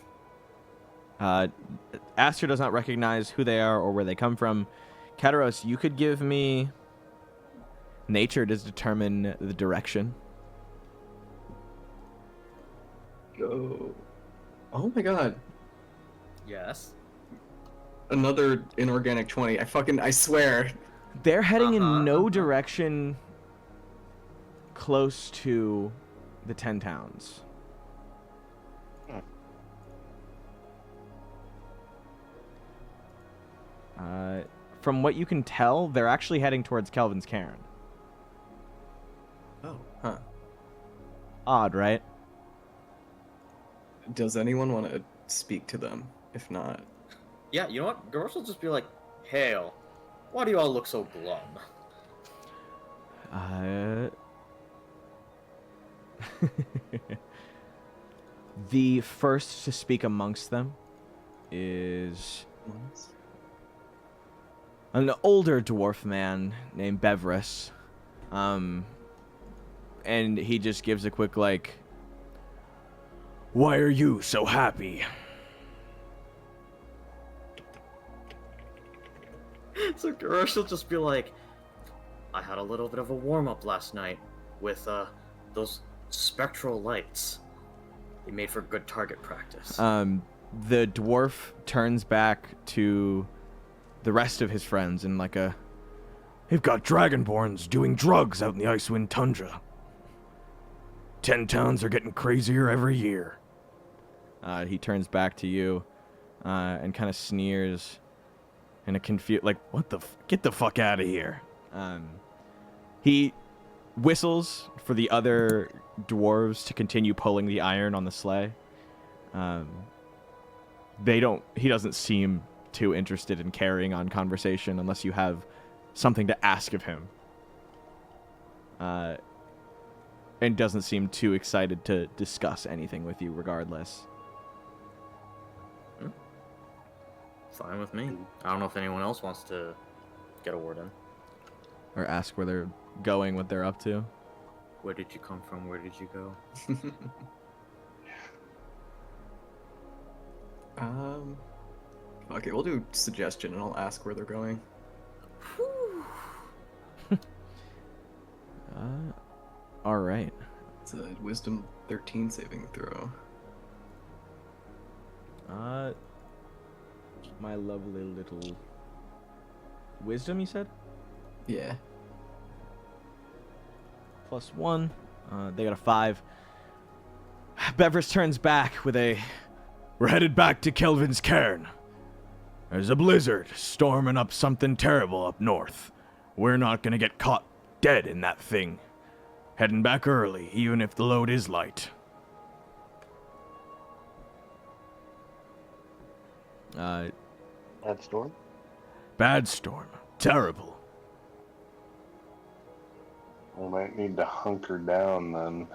Aster does not recognize who they are or where they come from. Kataros, you could give me nature to determine the direction. Go. Oh my god. Yes. Another inorganic 20. I swear. They're heading Uh-huh, in no uh-huh. direction close to the 10 towns. From what you can tell, they're actually heading towards Kelvin's Cairn. Oh, huh. Odd, right? Does anyone want to speak to them? If not, Yeah, you know what? Garrosh will just be like, "Hail, why do you all look so glum?" The first to speak amongst them is an older dwarf man named Beverus. And he just gives a quick, like, "Why are you so happy?" So Garrosh will just be like, "I had a little bit of a warm-up last night with those spectral lights. He made for good target practice. The dwarf turns back to the rest of his friends and like a... They've got dragonborns doing drugs out in the Icewind Tundra. 10 towns are getting crazier every year. He turns back to you and kind of sneers in a confused... Like, what the... Get the fuck out of here. He whistles for the other dwarves to continue pulling the iron on the sleigh. He doesn't seem too interested in carrying on conversation unless you have something to ask of him. And doesn't seem too excited to discuss anything with you regardless. Fine with me. I don't know if anyone else wants to get a word in. Or ask where they're going, what they're up to. Where did you come from? Where did you go? Okay, we'll do suggestion and I'll ask where they're going. All right. It's a wisdom 13 saving throw. My lovely little wisdom, you said? Yeah. +1. They got a 5. Beverus turns back with a... We're headed back to Kelvin's Cairn. There's a blizzard storming up something terrible up north. We're not gonna get caught dead in that thing. Heading back early, even if the load is light. Bad storm? Bad storm. Terrible. We might need to hunker down then.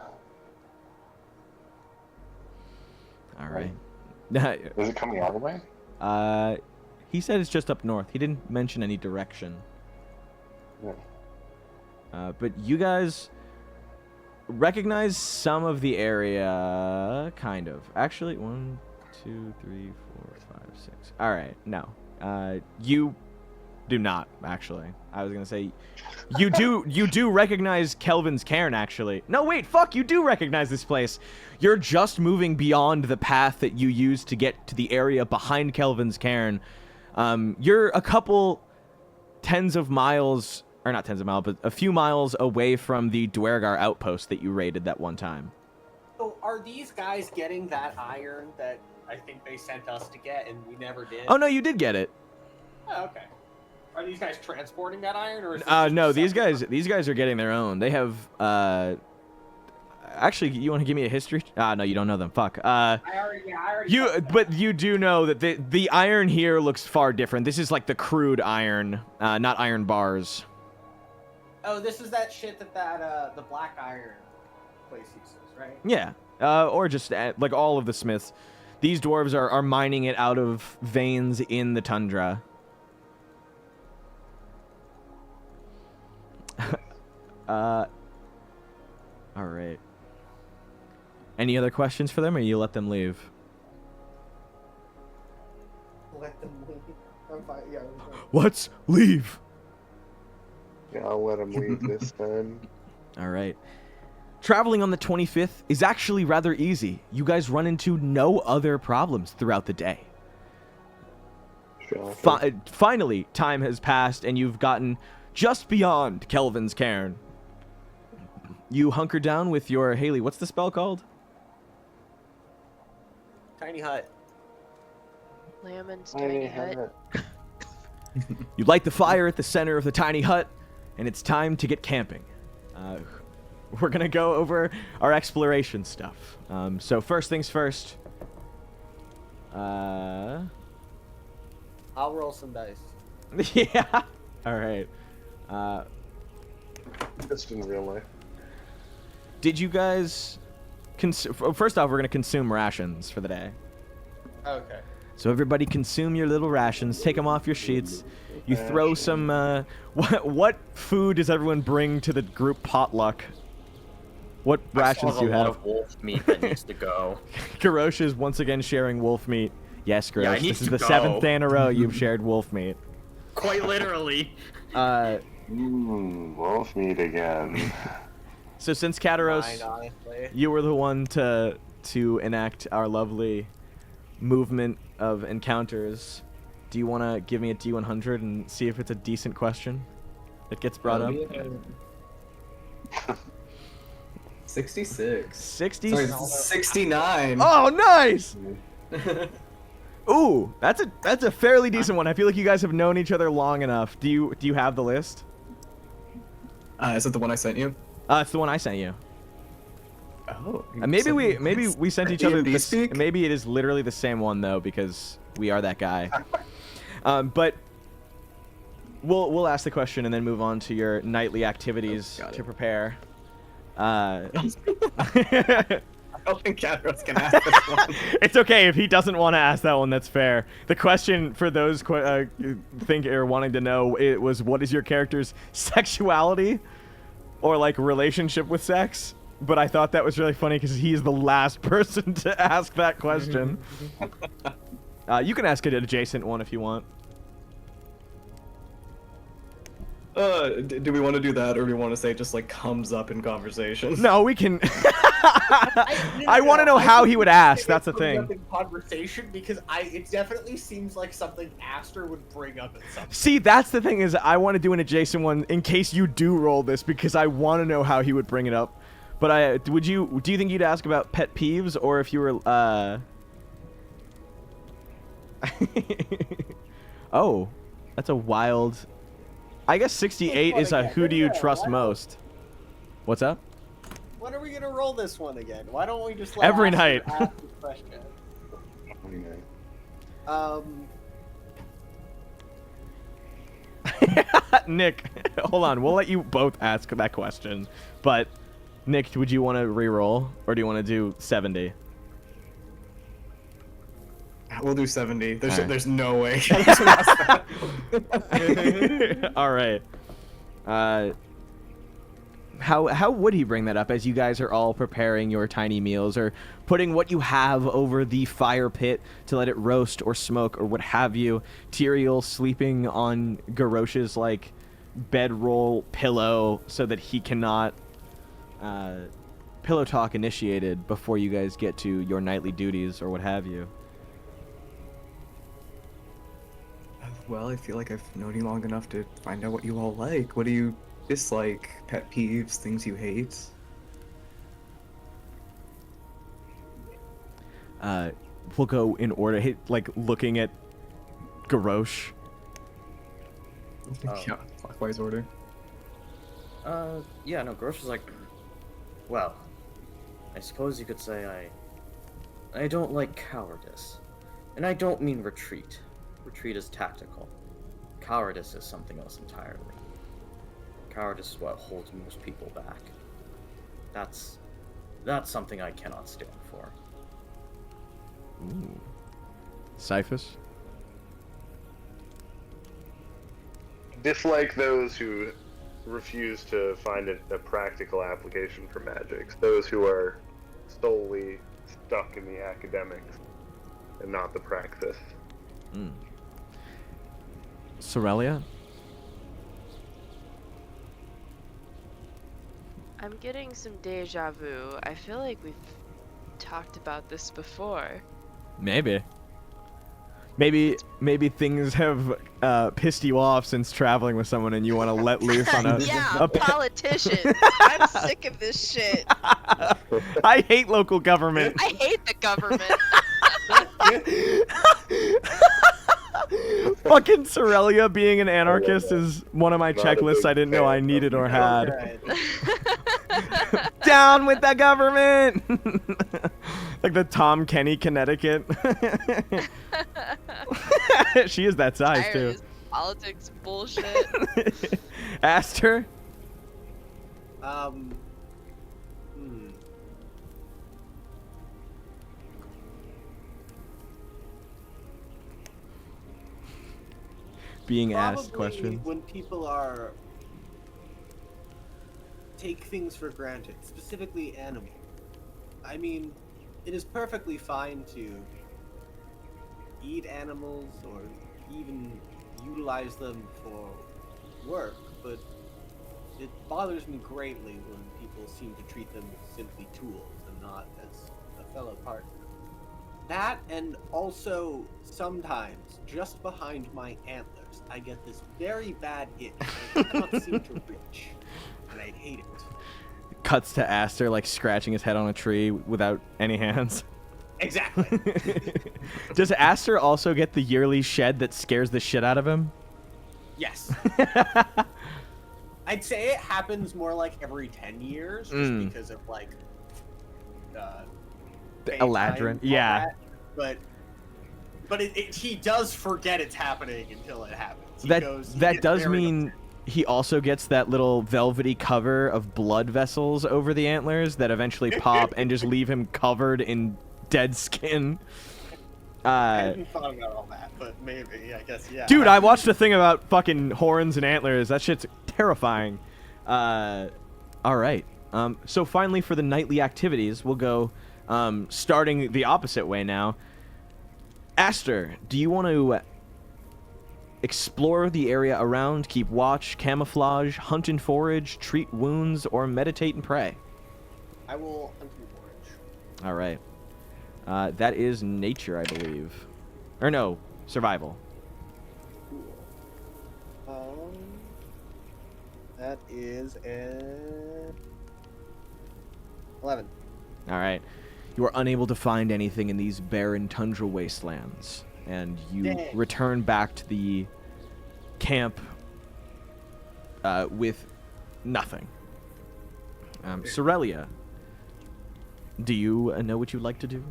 All right. Is it coming our way? He said it's just up north. He didn't mention any direction. Yeah. But you guys recognize some of the area, kind of. Actually, 1, 2, 3, 4, 5, 6. All right, no. You do not, actually. I was gonna say, you do recognize Kelvin's Cairn, actually. No, wait, fuck, you do recognize this place. You're just moving beyond the path that you used to get to the area behind Kelvin's Cairn. You're a couple tens of miles, or not tens of miles, but a few miles away from the Dwergar outpost that you raided that one time. So are these guys getting that iron that I think they sent us to get and we never did? Oh, no, you did get it. Oh, okay. Are these guys transporting that iron, or is No, these guys are getting their own. They have, actually, you want to give me a history? No, you don't know them. Fuck. I already But you do know that the iron here looks far different. This is like the crude iron, not iron bars. Oh, this is that shit that the black iron place uses, right? Yeah. Or just like all of the smiths. These dwarves are mining it out of veins in the tundra. All right. Any other questions for them, or you let them leave? Let them leave. I'm fine. Yeah. Let's leave. Yeah, I'll let him leave this time. All right. Traveling on the 25th is actually rather easy. You guys run into no other problems throughout the day. Finally, time has passed, and you've gotten just beyond Kelvin's Cairn. You hunker down with your Haley. What's the spell called? Tiny hut. Lamon's tiny hut. You light the fire at the center of the tiny hut, and it's time to get camping. We're going to go over our exploration stuff. So first things first. I'll roll some dice. Yeah. All right. Just in real life. Did you guys... First off, we're going to consume rations for the day. Okay. So everybody consume your little rations. Take them off your sheets. You throw some... What food does everyone bring to the group potluck? What rations do you a lot have? of wolf meat that needs to go. Garrosh is once again sharing wolf meat. Yes, Garrosh. Yeah, it this needs is to the go. 7th day in a row you've shared wolf meat. Quite literally. Wolf meat again. So since Kataros, Mine, honestly. you were the one to to enact our lovely movement of encounters, do you want to give me a D100 and see if it's a decent question that gets brought up? 66. 60. Sorry, 69. Oh, nice! Ooh, that's a fairly decent one. I feel like you guys have known each other long enough. Do you have the list? Is it the one I sent you? It's the one I sent you. Oh. Maybe we sent each other D&D this. speak? Maybe it is literally the same one though, because we are that guy. But we'll ask the question and then move on to your nightly activities Got to it. prepare. I don't think Kataros can ask this one. It's okay if he doesn't want to ask that one. That's fair. The question for those think or wanting to know it was, what is your character's sexuality or like relationship with sex? But I thought that was really funny because he's the last person to ask that question. You can ask an adjacent one if you want. Do we want to do that, or do we want to say it just like comes up in conversation? No, we can. I want to know how he would ask. That's the thing. Conversation, because it definitely seems like something Aster would bring up at some point. See, that's the thing is I want to do an adjacent one in case you do roll this because I want to know how he would bring it up. But do you think you'd ask about pet peeves, or if you were Oh, that's a wild. I guess 68 is a who do you trust most. What's up? When are we gonna roll this one again? Why don't we just let Every Aster night. ask the question? Nick, hold on. We'll let you both ask that question. But Nick, would you want to re-roll, or do you want to do 70? We'll do 70. Alright. There's no way. All right. How would he bring that up as you guys are all preparing your tiny meals or putting what you have over the fire pit to let it roast or smoke or what have you? Tyrael sleeping on Garrosh's like bedroll pillow so that he cannot pillow talk initiated before you guys get to your nightly duties or what have you. Well, I feel like I've known you long enough to find out what you all like. What do you dislike? Pet peeves, things you hate? We'll go in order, like looking at Garrosh. Yeah, clockwise order. Yeah, no, Garrosh was like, well, I suppose you could say I don't like cowardice. And I don't mean retreat. Retreat is tactical. Cowardice is something else entirely. Cowardice is what holds most people back. That's something I cannot stand for. Ooh. Cyphus? Dislike those who refuse to find a practical application for magic. Those who are solely stuck in the academics and not the practice. Mm. Cerelia? I'm getting some deja vu. I feel like we've talked about this before. Maybe things have pissed you off since traveling with someone and you want to let loose on a Yeah, pet. politicians. I'm sick of this shit. I hate local government. I hate the government. Fucking Cerelia being an anarchist is one of my Not a checklists big I didn't know fan I of needed or the had. Down with the government! Like the Tom Kenny, Connecticut. She is that size Tired too. of this politics bullshit. Aster? Being asked Probably questions. when people are take things for granted, specifically animals. I mean, it is perfectly fine to eat animals or even utilize them for work, but it bothers me greatly when people seem to treat them as simply tools and not as a fellow partner. That, and also sometimes just behind my antlers, I get this very bad itch that I cannot seem to reach, and I hate it. Cuts to Aster like scratching his head on a tree without any hands. Exactly. Does Aster also get the yearly shed that scares the shit out of him? Yes. I'd say it happens more like every 10 years, just because of like The fame eladrin, time, all yeah. that. But he does forget it's happening until it happens. He That gets does very mean upset. he also gets that little velvety cover of blood vessels over the antlers that eventually pop and just leave him covered in dead skin. I hadn't thought about all that, but maybe, I guess, yeah. Dude, I watched a thing about fucking horns and antlers. That shit's terrifying. All right. So finally, for the nightly activities, we'll go starting the opposite way now. Aster, do you want to explore the area around, keep watch, camouflage, hunt and forage, treat wounds, or meditate and pray? I will hunt and forage. All right. That is nature, I believe. Or no, survival. Cool. That is an 11. All right. You are unable to find anything in these barren tundra wastelands, and you Dang. return back to the camp with nothing. Cerelia, do you know what you'd like to do?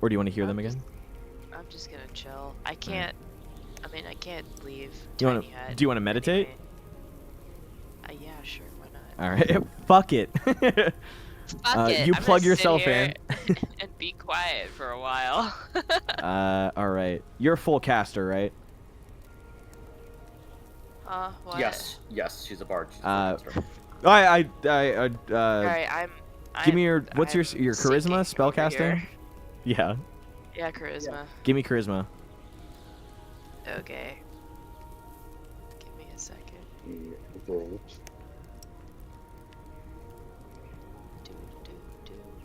Or do you want to hear them again? I'm just gonna chill. I can't. I mean, I can't leave. Do you Tiny Hut want to meditate? anyway. Yeah, sure. Why not? All right. Fuck it. Fuck it. You I'm plug gonna yourself sit in. here and be quiet for a while. All right. You're a full caster, right? What? Yes, she's a bard. She's a Uh, master. Alright, I'm. give me your I'm- what's your I'm charisma sinking over spellcasting? here. Yeah. Yeah, charisma. Give me charisma. Okay. Give me a second. Do, do,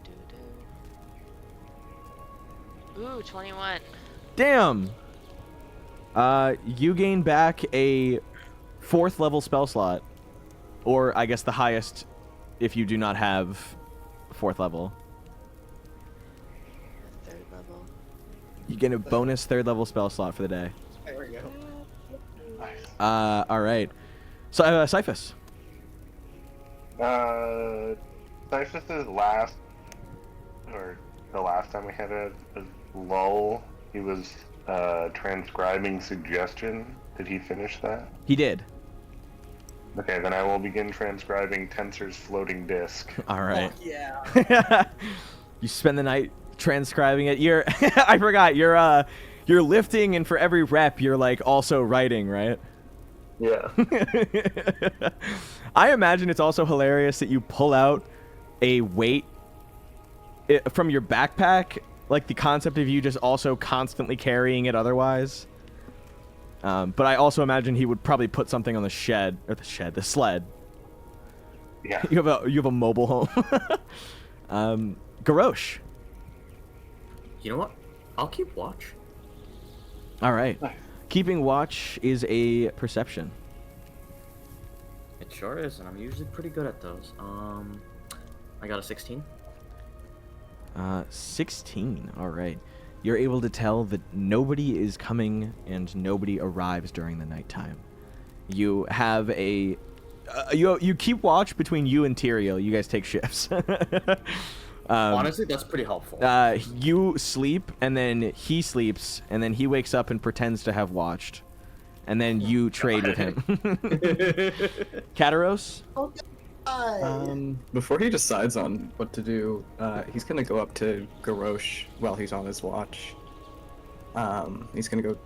do, do. Ooh, 21. Damn. You gain back a 4th level spell slot, or I guess the highest if you do not have 4th level. 3rd level. You get a bonus 3rd level spell slot for the day. There we go. All right. So, Cyphus. Cyphus is last, or the last time we had a lull, he was transcribing suggestion. Did he finish that? He did. Okay, then I will begin transcribing Tensor's floating disk. All right. Fuck yeah. You spend the night transcribing it. You're I forgot. You're lifting, and for every rep you're like also writing, right? Yeah. I imagine it's also hilarious that you pull out a weight from your backpack, like the concept of you just also constantly carrying it otherwise. But I also imagine he would probably put something on the the sled. Yeah. You have a mobile home. Garrosh. You know what? I'll keep watch. All right. Keeping watch is a perception. It sure is, and I'm usually pretty good at those. I got a 16. 16. All right. You're able to tell that nobody is coming and nobody arrives during the nighttime. You have a you keep watch between you and Tyrael. You guys take shifts. Honestly, that's pretty helpful. You sleep, and then he sleeps, and then he wakes up and pretends to have watched, and then you trade with him. Kataros? Before he decides on what to do, he's gonna go up to Garrosh while he's on his watch. He's gonna go,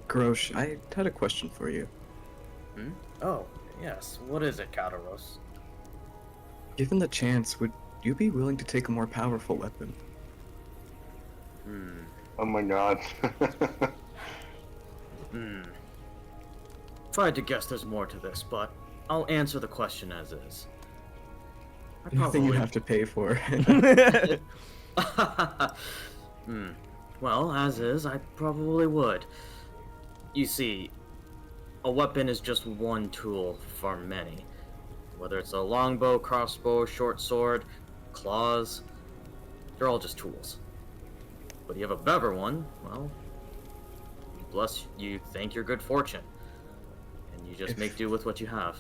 Garrosh, I had a question for you. Oh, yes. What is it, Kataros? Given the chance, would you be willing to take a more powerful weapon? Oh my god. Tried to guess there's more to this, but I'll answer the question as is. Nothing you have to pay for. Well, as is, I probably would. You see, a weapon is just one tool for many. Whether it's a longbow, crossbow, short sword, claws, they're all just tools. But you have a better one, well, bless you, thank your good fortune. And you just make do with what you have.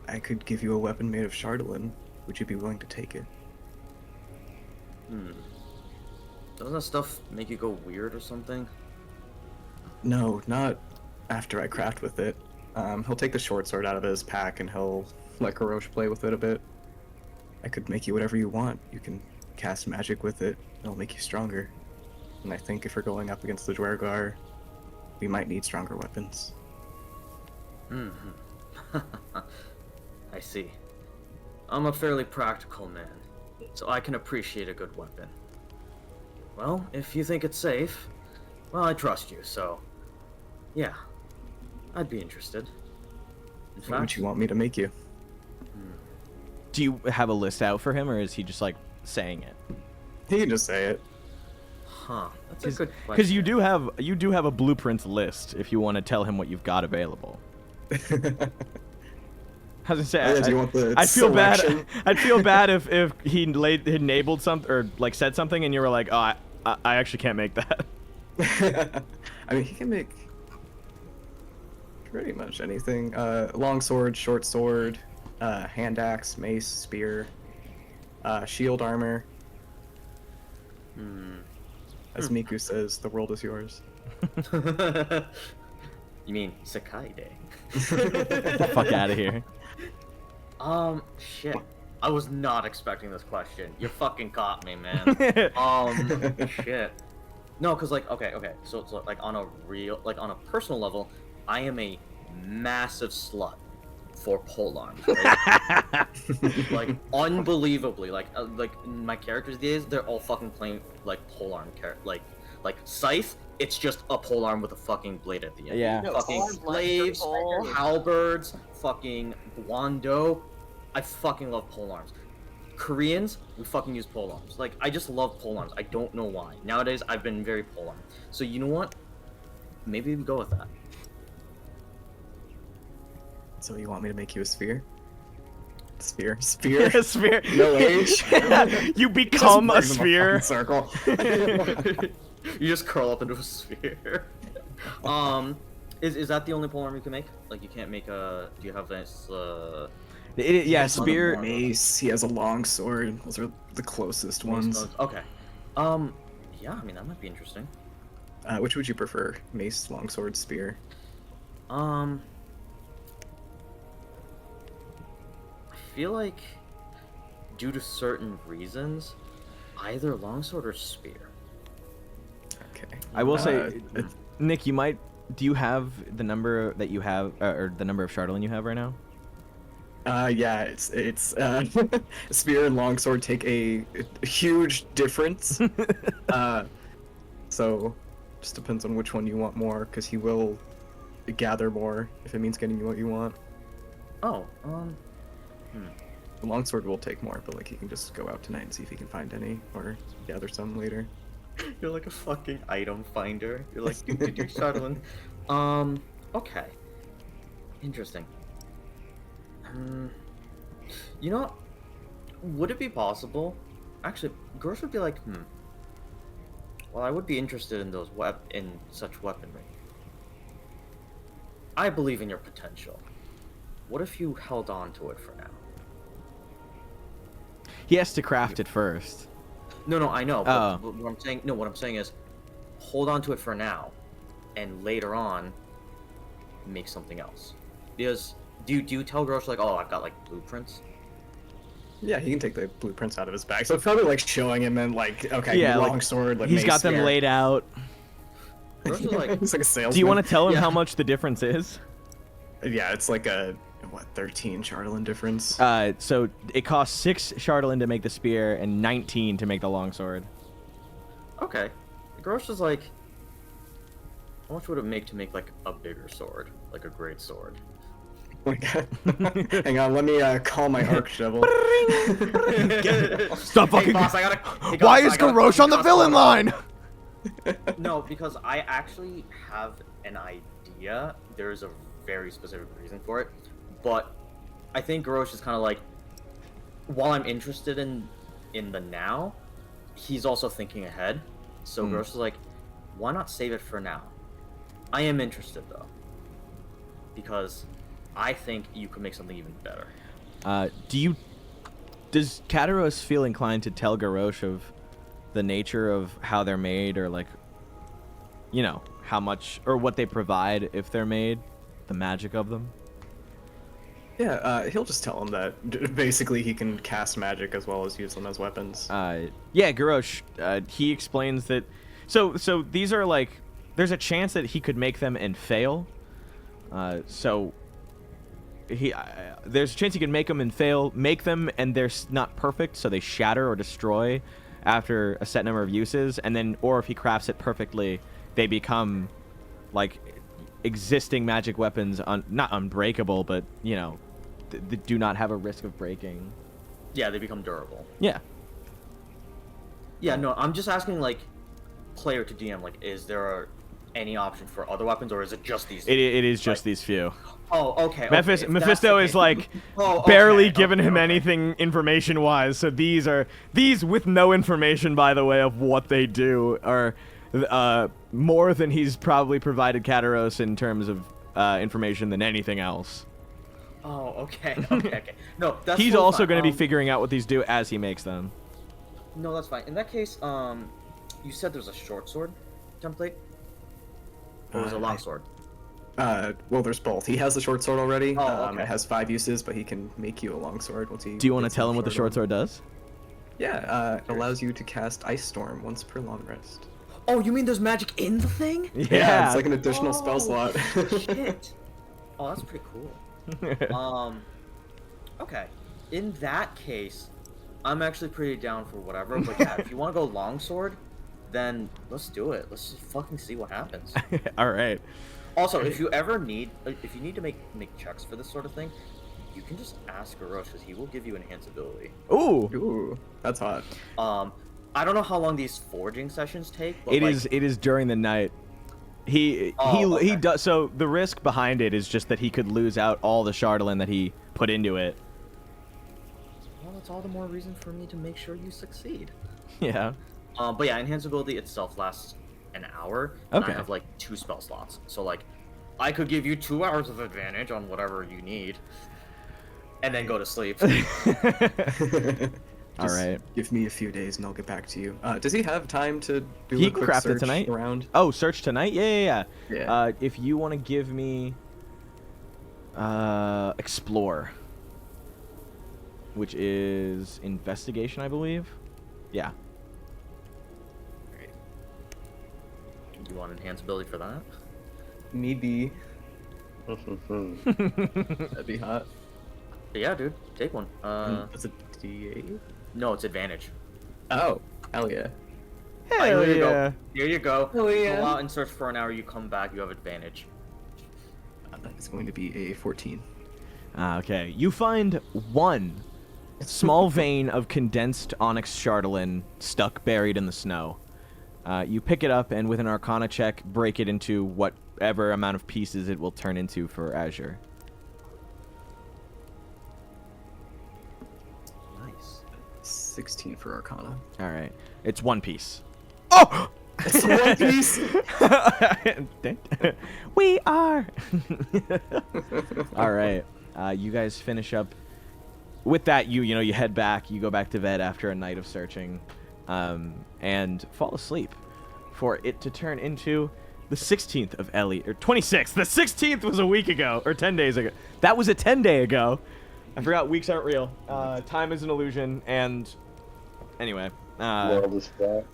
I could give you a weapon made of Chardolin. Would you be willing to take it? Doesn't that stuff make you go weird or something? No, not after I craft with it. He'll take the short sword out of his pack and he'll let Garrosh play with it a bit. I could make you whatever you want. You can cast magic with it. It'll make you stronger. And I think if we're going up against the Dwergar, we might need stronger weapons. I see. I'm a fairly practical man, so I can appreciate a good weapon. Well, if you think it's safe, well, I trust you, so yeah, I'd be interested. In What would you want me to make you? Do you have a list out for him, or is he just like saying it? He can just say it. That's a good question. Because you do have a blueprint list if you want to tell him what you've got available. I was gonna say, do you want the I'd feel selection? bad. I'd feel bad if he enabled something or like said something and you were like, oh, I actually can't make that. I mean, he can make pretty much anything. Long sword, short sword, hand axe, mace, spear, shield armor. As Miku says, the world is yours. You mean Sakai Day? Get the fuck out of here. Shit. I was not expecting this question. You fucking caught me, man. Shit. No, cause like, okay, so it's like on a personal level, I am a massive slut for polearms. Right? Like, unbelievably, like my characters these days, they're all fucking playing like polearm like Scythe. It's just a polearm with a fucking blade at the end. Yeah. No, Fucking polearms slaves, like they're halberds, fucking guando. I fucking love polearms. Koreans, we fucking use polearms. Like, I just love polearms. I don't know why. Nowadays, I've been very polearm. So you know what? Maybe we go with that. So you want me to make you a sphere? Sphere? Sphere. No age. You become a Just bring them sphere. circle. You just curl up into a sphere. Is that the only polearm you can make? Like, you can't make a... Do you have this, Yeah, spear. Mace. He has a long sword. Those are the closest ones. Okay. Yeah, I mean, that might be interesting. Which would you prefer? Mace, longsword, spear? I feel like, due to certain reasons, either longsword or spear. Okay. I will say, Nick, you might. Do you have the number that you have, or the number of Chardolin you have right now? Yeah, it's spear and longsword take a huge difference. So just depends on which one you want more, because he will gather more if it means getting you what you want. Oh, The longsword will take more, but like he can just go out tonight and see if he can find any or gather some later. You're like a fucking item finder. You're like, do Chardolin. Okay. Interesting. You know what? Would it be possible? Actually, Garrosh would be like, well, I would be interested in those in such weaponry. I believe in your potential. What if you held on to it for now? He has to craft it first. No, I know. But Oh. what I'm saying is, hold on to it for now, and later on, make something else. Because do you tell Garrosh like, oh, I've got like blueprints? Yeah, he can take the blueprints out of his bag. So it's probably like showing him and like, okay, Yeah, like, longsword, like He's mace, got them spear. laid out. Garrosh is like, It's like a salesman. Do you want to tell him Yeah. how much the difference is? Yeah, it's like a 13 Chardolin difference. So it costs 6 Chardolin to make the spear and 19 to make the longsword. okay. Garrosh is like, how much would it make to make like a bigger sword, like a great sword? my god. Hang on, let me call my arc shovel. Stop Hey, fucking. boss, hey, Why boss, is I gotta Garrosh on the fucking villain cuss line? No, because I actually have an idea. There's a very specific reason for it, but I think Garrosh is kind of like, while I'm interested in the now, he's also thinking ahead. So Garrosh is like, why not save it for now? I am interested though, because I think you could make something even better. Does Kataros feel inclined to tell Garrosh of the nature of how they're made, or like, you know, how much or what they provide if they're made, the magic of them? Yeah, he'll just tell him that basically he can cast magic as well as use them as weapons. Yeah, Garrosh, he explains that. So these are like, there's a chance that he could make them and fail. So there's a chance he can make them and fail, make them and they're not perfect, so they shatter or destroy after a set number of uses, and then, or if he crafts it perfectly, they become like existing magic weapons, not unbreakable, but you know, they do not have a risk of breaking. Yeah, they become durable. Yeah. Yeah, no, I'm just asking, like, player to DM, like, is there any option for other weapons, or is it just these? It is just these few. Oh, okay. Mephisto is like barely giving him anything information-wise, so these with no information, by the way, of what they do, are more than he's probably provided Kataros in terms of information than anything else. Oh, okay. No, that's he's totally also fine. going to be figuring out what these do as he makes them. No, that's fine. In that case, you said there's a short sword template, or was it a long sword? Well, there's both. He has the short sword already. Oh, okay. It has 5 uses, but he can make you a long sword once he. Do you want to gets tell the him what the short one. sword does? Yeah, it allows you to cast Ice Storm once per long rest. Oh, you mean there's magic in the thing? Yeah, it's like an additional spell slot. Shit. Oh, that's pretty cool. Okay. In that case, I'm actually pretty down for whatever. But yeah, if you want to go longsword, then let's do it. Let's just fucking see what happens. All right. Also, if you need to make checks for this sort of thing, you can just ask Garrosh, because he will give you enhanced ability. Ooh, that's hot. I don't know how long these forging sessions take. But it is during the night. He does. So the risk behind it is just that he could lose out all the Chardolin that he put into it. Well, that's all the more reason for me to make sure you succeed. Yeah. But yeah, enhanced ability itself lasts an hour. And Okay. I have like 2 spell slots, so like, I could give you 2 hours of advantage on whatever you need, and then go to sleep. All right. Give me a few days and I'll get back to you. Does he have time to do He a quick crafted search tonight. around? Oh, search tonight? Yeah. Yeah. If you want to give me explore, which is investigation, I believe. Yeah. You want enhanced ability for that? Maybe. That'd be hot. But yeah, dude, take one. It's a D8? No, it's advantage. Oh, hell yeah. Hell Here you yeah. go. Here you go. Oh, yeah. Go out and search for an hour. You come back, you have advantage. That is going to be a 14. Okay. You find one small vein of condensed onyx Chardolin stuck buried in the snow. You pick it up and with an Arcana check, break it into whatever amount of pieces it will turn into for Azure. Nice. 16 for Arcana. All right. It's one piece. Oh! It's one piece! We are! All right. You guys finish up. With that, you head back. You go back to bed after a night of searching. And fall asleep for it to turn into the 16th of Ellie, or 26th. The 16th was a week ago, or 10 days ago. That was a 10-day ago. I forgot weeks aren't real. Time is an illusion, and anyway. World is flat.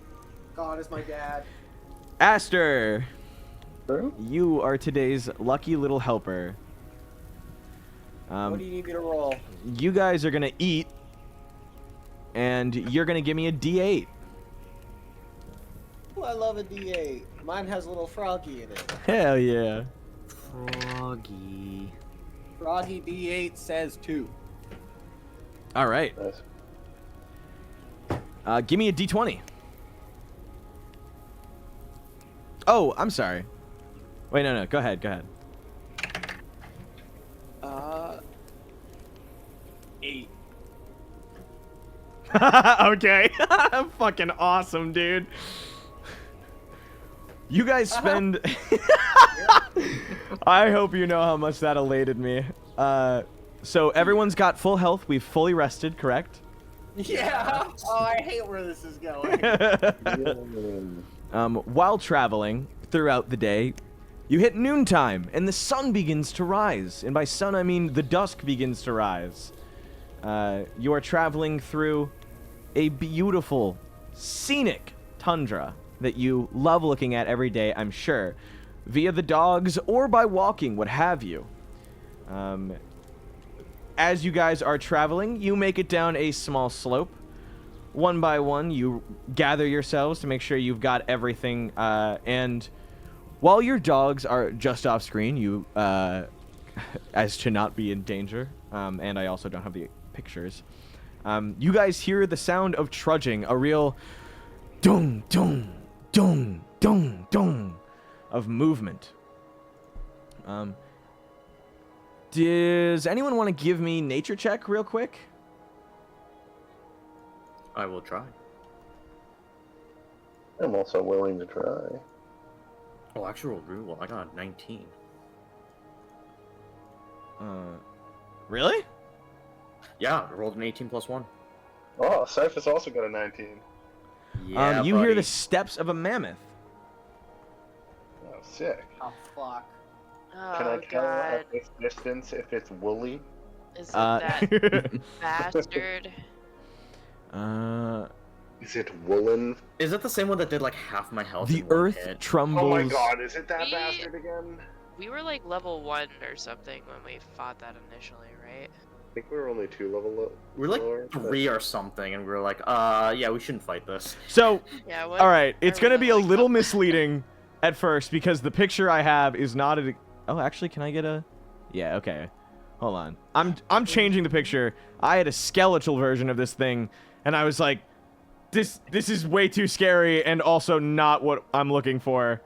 God is my dad. Aster, True? you are today's lucky little helper. What do you need me to roll? You guys are going to eat, and you're going to give me a D8. Oh, I love a D8. Mine has a little froggy in it. Hell yeah. Froggy. Froggy D8 says 2. All right. Nice. Give me a D20. Oh, I'm sorry. Wait, no. Go ahead. 8. Okay. Fucking awesome, dude. You guys spend... I hope you know how much that elated me. So everyone's got full health. We've fully rested, correct? Yeah. Oh, I hate where this is going. While traveling throughout the day, you hit noontime, and the sun begins to rise. And by sun, I mean the dusk begins to rise. You are traveling through a beautiful, scenic tundra that you love looking at every day, I'm sure, via the dogs or by walking, what have you. As you guys are traveling, you make it down a small slope. One by one, you gather yourselves to make sure you've got everything, and while your dogs are just off screen, you, as to not be in danger, and I also don't have the pictures, you guys hear the sound of trudging, a real dung, dung, dung, dung, dung of movement. Does anyone want to give me nature check real quick? I will try. I'm also willing to try. Oh, actually rolled really well. I got a 19. Really? Yeah, I rolled an 18 plus 1. Oh, Cyphus also got a 19. Yeah, you hear buddy. the steps of a mammoth. Oh, sick. Oh, fuck. Can I Oh tell god. at this distance if it's woolly? Is it that bastard? Is it woolen? Is it the same one that did like half my health The in one earth hit? trembles. Oh my god, is it that We- bastard again? We were like level 1 or something when we fought that initially, right? I think we were only 2 level low. We were lower, like but- 3 or something, and we were like, yeah, we shouldn't fight this. So, Yeah, what? all right, it's are we gonna be a on, like, little misleading at first because the picture I have is not a. Oh, actually, can I get a? Yeah, okay. Hold on. I'm changing the picture. I had a skeletal version of this thing, and I was like, this is way too scary and also not what I'm looking for.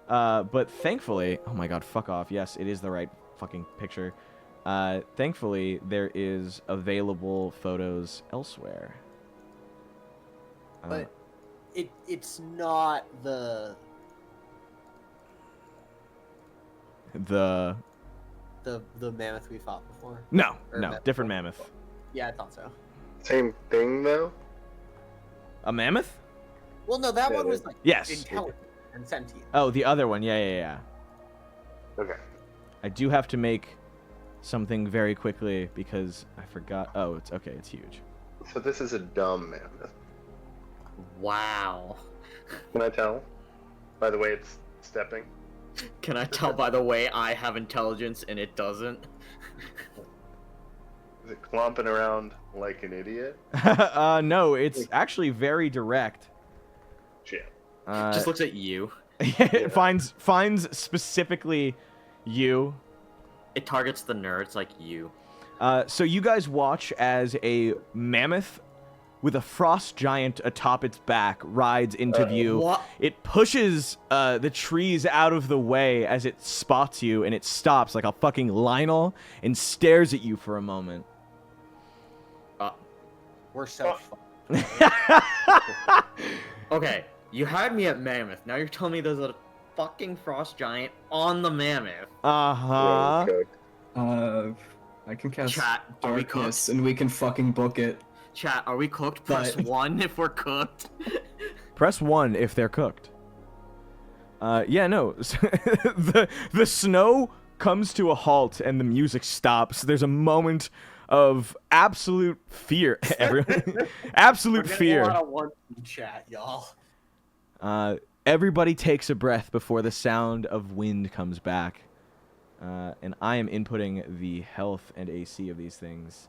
But thankfully, oh my god, fuck off. Yes, it is the right fucking picture. Thankfully, there is available photos elsewhere. But it's not the mammoth we fought before. No, Or no, mammoth. different mammoth. Yeah, I thought so. Same thing though? A mammoth? Well, no, that Yeah, one was like Yes. intelligent and sentient. Oh, the other one. Yeah. Okay. I do have to make something very quickly because I forgot. Oh, it's okay. It's huge. So this is a dumb mammoth. Wow. Can I tell? By the way it's stepping. Can I tell by the way I have intelligence and it doesn't? Is it clomping around like an idiot? No, it's actually very direct. Shit. Just looks at you. It finds specifically you. It targets the nerds like you. So you guys watch as a mammoth with a frost giant atop its back rides into view. What? It pushes the trees out of the way as it spots you, and it stops like a fucking Lionel and stares at you for a moment. We're so fucked. Okay, you had me at mammoth. Now you're telling me there's a fucking frost giant on the mammoth. Uh-huh. Okay. I can cast Chat, are we darkness, cooked? and we can fucking book it. Chat, are we cooked? Press But- 1 if we're cooked. Press 1 if they're cooked. Yeah, no. the snow comes to a halt and the music stops. There's a moment of absolute fear. Absolute We're getting a fear. lot of one in chat, y'all. Everybody takes a breath before the sound of wind comes back. And I am inputting the health and AC of these things.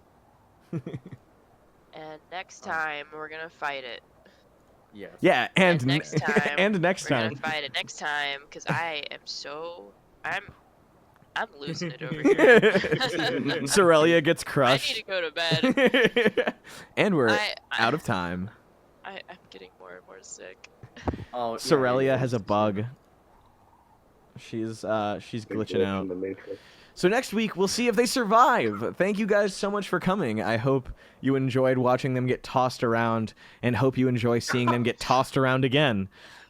And next time we're gonna fight it. Yes. Yeah, and next time and next We're time. gonna fight it next time because I'm I'm losing it over here. Cerelia gets I crushed. need to go to bed. And we're I- out of time. I'm getting more and more sick. Oh, yeah, Cerelia yeah, has a it's- bug. She's glitching out. So next week we'll see if they survive. Thank you guys so much for coming. I hope you enjoyed watching them get tossed around, and hope you enjoy seeing them get tossed around again.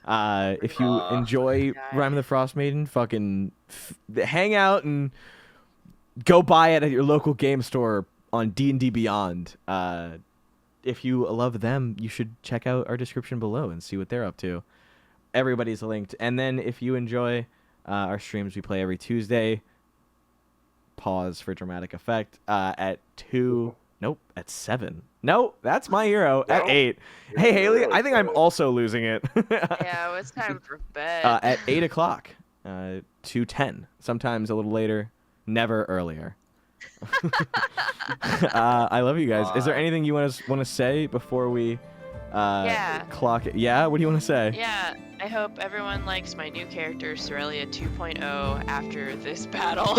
If you enjoy Rime of the Frost Maiden, fucking hang out and go buy it at your local game store on D&D Beyond. If you love them, you should check out our description below and see what they're up to. Everybody's linked. And then if you enjoy our streams, we play every Tuesday. Pause for dramatic effect. At 7. No, that's my hero. At No. 8. Hey, Haley, I think I'm also losing it. Yeah, well, it's time for bed. At 8 o'clock to 10. Sometimes a little later, never earlier. I love you guys. Is there anything you want to say before we Yeah. clock it? Yeah? What do you want to say? Yeah, I hope everyone likes my new character, Cerelia 2.0, after this battle.